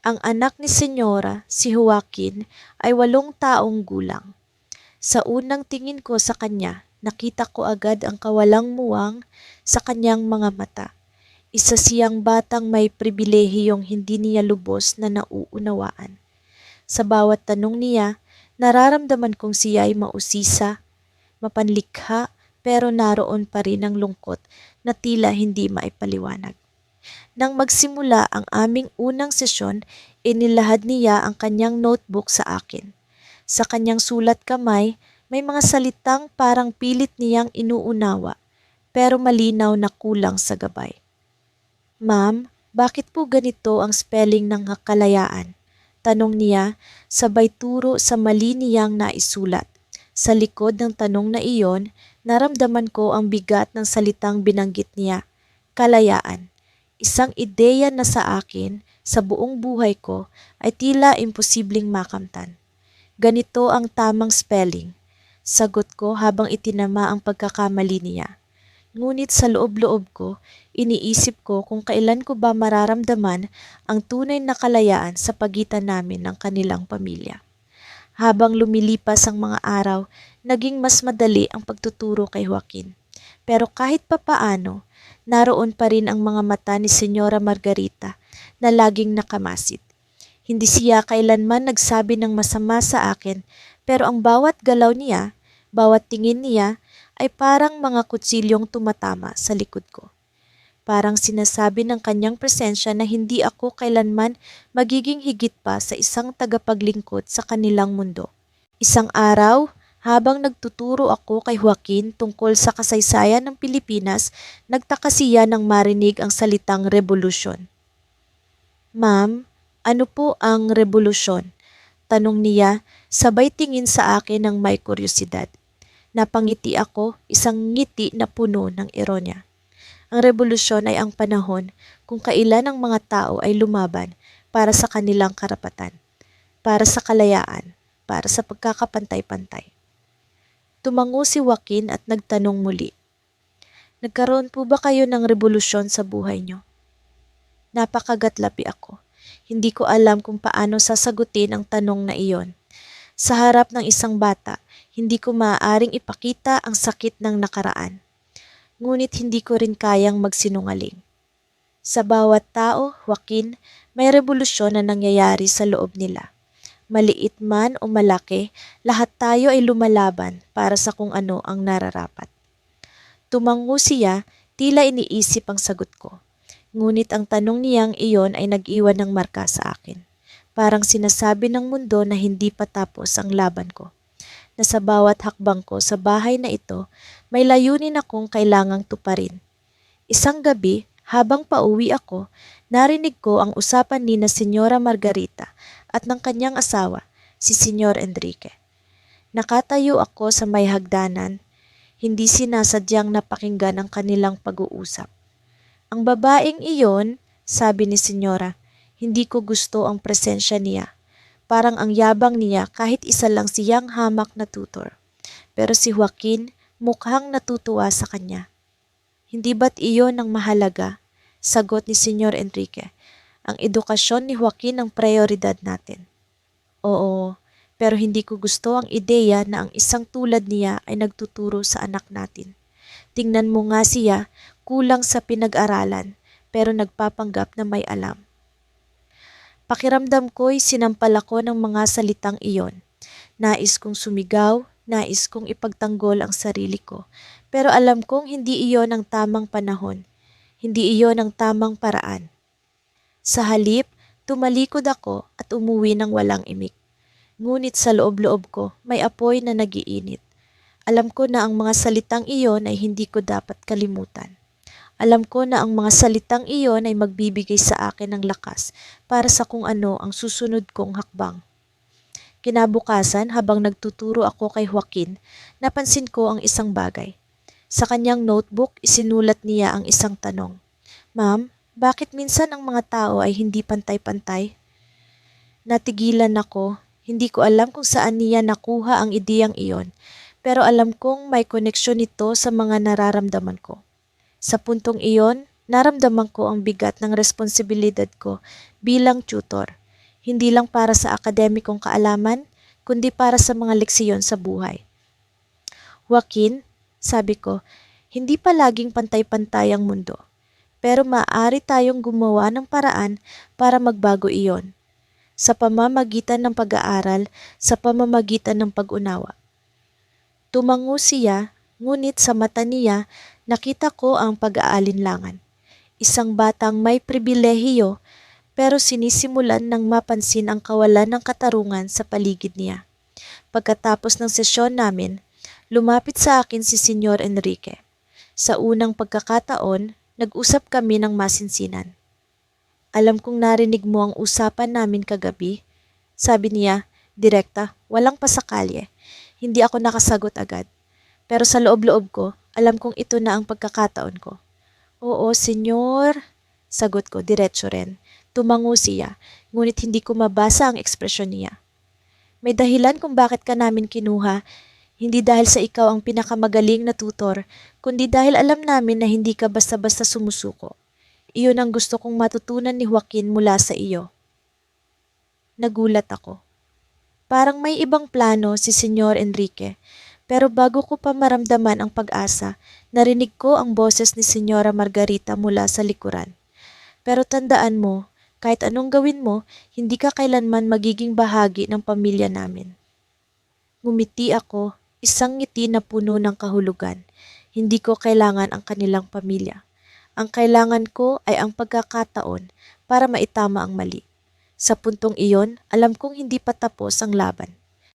Ang anak ni Senyora, si Joaquin, ay 8 taong gulang. Sa unang tingin ko sa kanya, nakita ko agad ang kawalang muwang sa kanyang mga mata. Isa siyang batang may pribilehiyong hindi niya lubos na nauunawaan. Sa bawat tanong niya, nararamdaman kong siya ay mausisa, mapanlikha, pero naroon pa rin ang lungkot na tila hindi maipaliwanag. Nang magsimula ang aming unang sesyon, inilahad niya ang kanyang notebook sa akin. Sa kanyang sulat kamay, may mga salitang parang pilit niyang inuunawa, pero malinaw na kulang sa gabay. "Ma'am, bakit po ganito ang spelling ng kalayaan?" Tanong niya, sabay turo sa mali niyang naisulat. Sa likod ng tanong na iyon, naramdaman ko ang bigat ng salitang binanggit niya, kalayaan. Isang ideya na sa akin, sa buong buhay ko, ay tila imposibleng makamtan. "Ganito ang tamang spelling," sagot ko habang itinama ang pagkakamali niya. Ngunit sa loob-loob ko, iniisip ko kung kailan ko ba mararamdaman ang tunay na kalayaan sa pagitan namin ng kanilang pamilya. Habang lumilipas ang mga araw, naging mas madali ang pagtuturo kay Joaquin. Pero kahit papaano, naroon pa rin ang mga mata ni Senyora Margarita na laging nakamasid. Hindi siya kailanman nagsabi ng masama sa akin, pero ang bawat galaw niya, bawat tingin niya, ay parang mga kutsilyong tumatama sa likod ko. Parang sinasabi ng kanyang presensya na hindi ako kailanman magiging higit pa sa isang tagapaglingkod sa kanilang mundo. Isang araw, habang nagtuturo ako kay Joaquin tungkol sa kasaysayan ng Pilipinas, nagtaka siya nang marinig ang salitang revolusyon. "Ma'am, ano po ang revolusyon?" Tanong niya, sabay tingin sa akin ng may kuryosidad. Napangiti ako, isang ngiti na puno ng ironya. Ang revolusyon ay ang panahon kung kailan ang mga tao ay lumaban para sa kanilang karapatan, para sa kalayaan, para sa pagkakapantay-pantay. Tumango si Joaquin at nagtanong muli, "Nagkaroon po ba kayo ng revolusyon sa buhay niyo?" Napakagatlapi ako. Hindi ko alam kung paano sasagutin ang tanong na iyon. Sa harap ng isang bata, hindi ko maaaring ipakita ang sakit ng nakaraan. Ngunit hindi ko rin kayang magsinungaling. Sa bawat tao, Joaquin, may revolusyon na nangyayari sa loob nila. Maliit man o malaki, lahat tayo ay lumalaban para sa kung ano ang nararapat. Tumango siya, tila iniisip ang sagot ko. Ngunit ang tanong niyang iyon ay nag-iwan ng marka sa akin. Parang sinasabi ng mundo na hindi pa tapos ang laban ko. Na sa bawat hakbang ko sa bahay na ito, May layunin akong kailangang tuparin. Isang gabi, habang pauwi ako, narinig ko ang usapan ni na Senyora Margarita at ng kanyang asawa, si Senyor Enrique. Nakatayo ako sa may hagdanan, hindi sinasadyang napakinggan ang kanilang pag-uusap. Ang babaeng iyon, sabi ni Senyora, hindi ko gusto ang presensya niya. Parang ang yabang niya kahit isa lang siyang hamak na tutor. Pero si Joaquin mukhang natutuwa sa kanya. Hindi ba't iyon ang mahalaga? Sagot ni Senyor Enrique. Ang edukasyon ni Joaquin ang prioridad natin. Oo, pero hindi ko gusto ang ideya na ang isang tulad niya ay nagtuturo sa anak natin. Tingnan mo nga siya, kulang sa pinag-aralan, pero nagpapanggap na may alam. Pakiramdam ko'y sinampal ako ng mga salitang iyon. Nais kong sumigaw, nais kong ipagtanggol ang sarili ko. Pero alam kong hindi iyon ang tamang panahon. Hindi iyon ang tamang paraan. Sa halip, tumalikod ako at umuwi ng walang imik. Ngunit sa loob-loob ko, may apoy na nagiinit. Alam ko na ang mga salitang iyon ay hindi ko dapat kalimutan. Alam ko na ang mga salitang iyon ay magbibigay sa akin ng lakas para sa kung ano ang susunod kong hakbang. Kinabukasan, habang nagtuturo ako kay Joaquin, napansin ko ang isang bagay. Sa kanyang notebook, isinulat niya ang isang tanong. Ma'am, bakit minsan ang mga tao ay hindi pantay-pantay? Natigilan ako. Hindi ko alam kung saan niya nakuha ang ideyang iyon, pero alam kong may koneksyon ito sa mga nararamdaman ko. Sa puntong iyon, naramdaman ko ang bigat ng responsibilidad ko bilang tutor, hindi lang para sa akademikong kaalaman, kundi para sa mga leksiyon sa buhay. Joaquin, sabi ko, hindi palaging pantay-pantay ang mundo, pero maaari tayong gumawa ng paraan para magbago iyon. Sa pamamagitan ng pag-aaral, sa pamamagitan ng pag-unawa. Tumango siya, ngunit sa mata niya, nakita ko ang pag-aalinlangan. Isang batang may pribilehiyo, pero sinisimulan ng mapansin ang kawalan ng katarungan sa paligid niya. Pagkatapos ng sesyon namin, lumapit sa akin si Senyor Enrique. Sa unang pagkakataon, nag-usap kami ng masinsinan. Alam kong narinig mo ang usapan namin kagabi. Sabi niya, direkta, walang pasakalye. Hindi ako nakasagot agad. Pero sa loob-loob ko, alam kong ito na ang pagkakataon ko. Oo, senyor. Sagot ko, diretso rin. Tumango siya, ngunit hindi ko mabasa ang ekspresyon niya. May dahilan kung bakit ka namin kinuha. Hindi dahil sa ikaw ang pinakamagaling na tutor, kundi dahil alam namin na hindi ka basta-basta sumusuko. Iyon ang gusto kong matutunan ni Joaquin mula sa iyo. Nagulat ako. Parang may ibang plano si Senyor Enrique, pero bago ko pa maramdaman ang pag-asa, narinig ko ang boses ni Senyora Margarita mula sa likuran. Pero tandaan mo, kahit anong gawin mo, hindi ka kailanman magiging bahagi ng pamilya namin. Ngumiti ako, isang ngiti na puno ng kahulugan. Hindi ko kailangan ang kanilang pamilya. Ang kailangan ko ay ang pagkakataon para maitama ang mali. Sa puntong iyon, alam kong hindi pa tapos ang laban.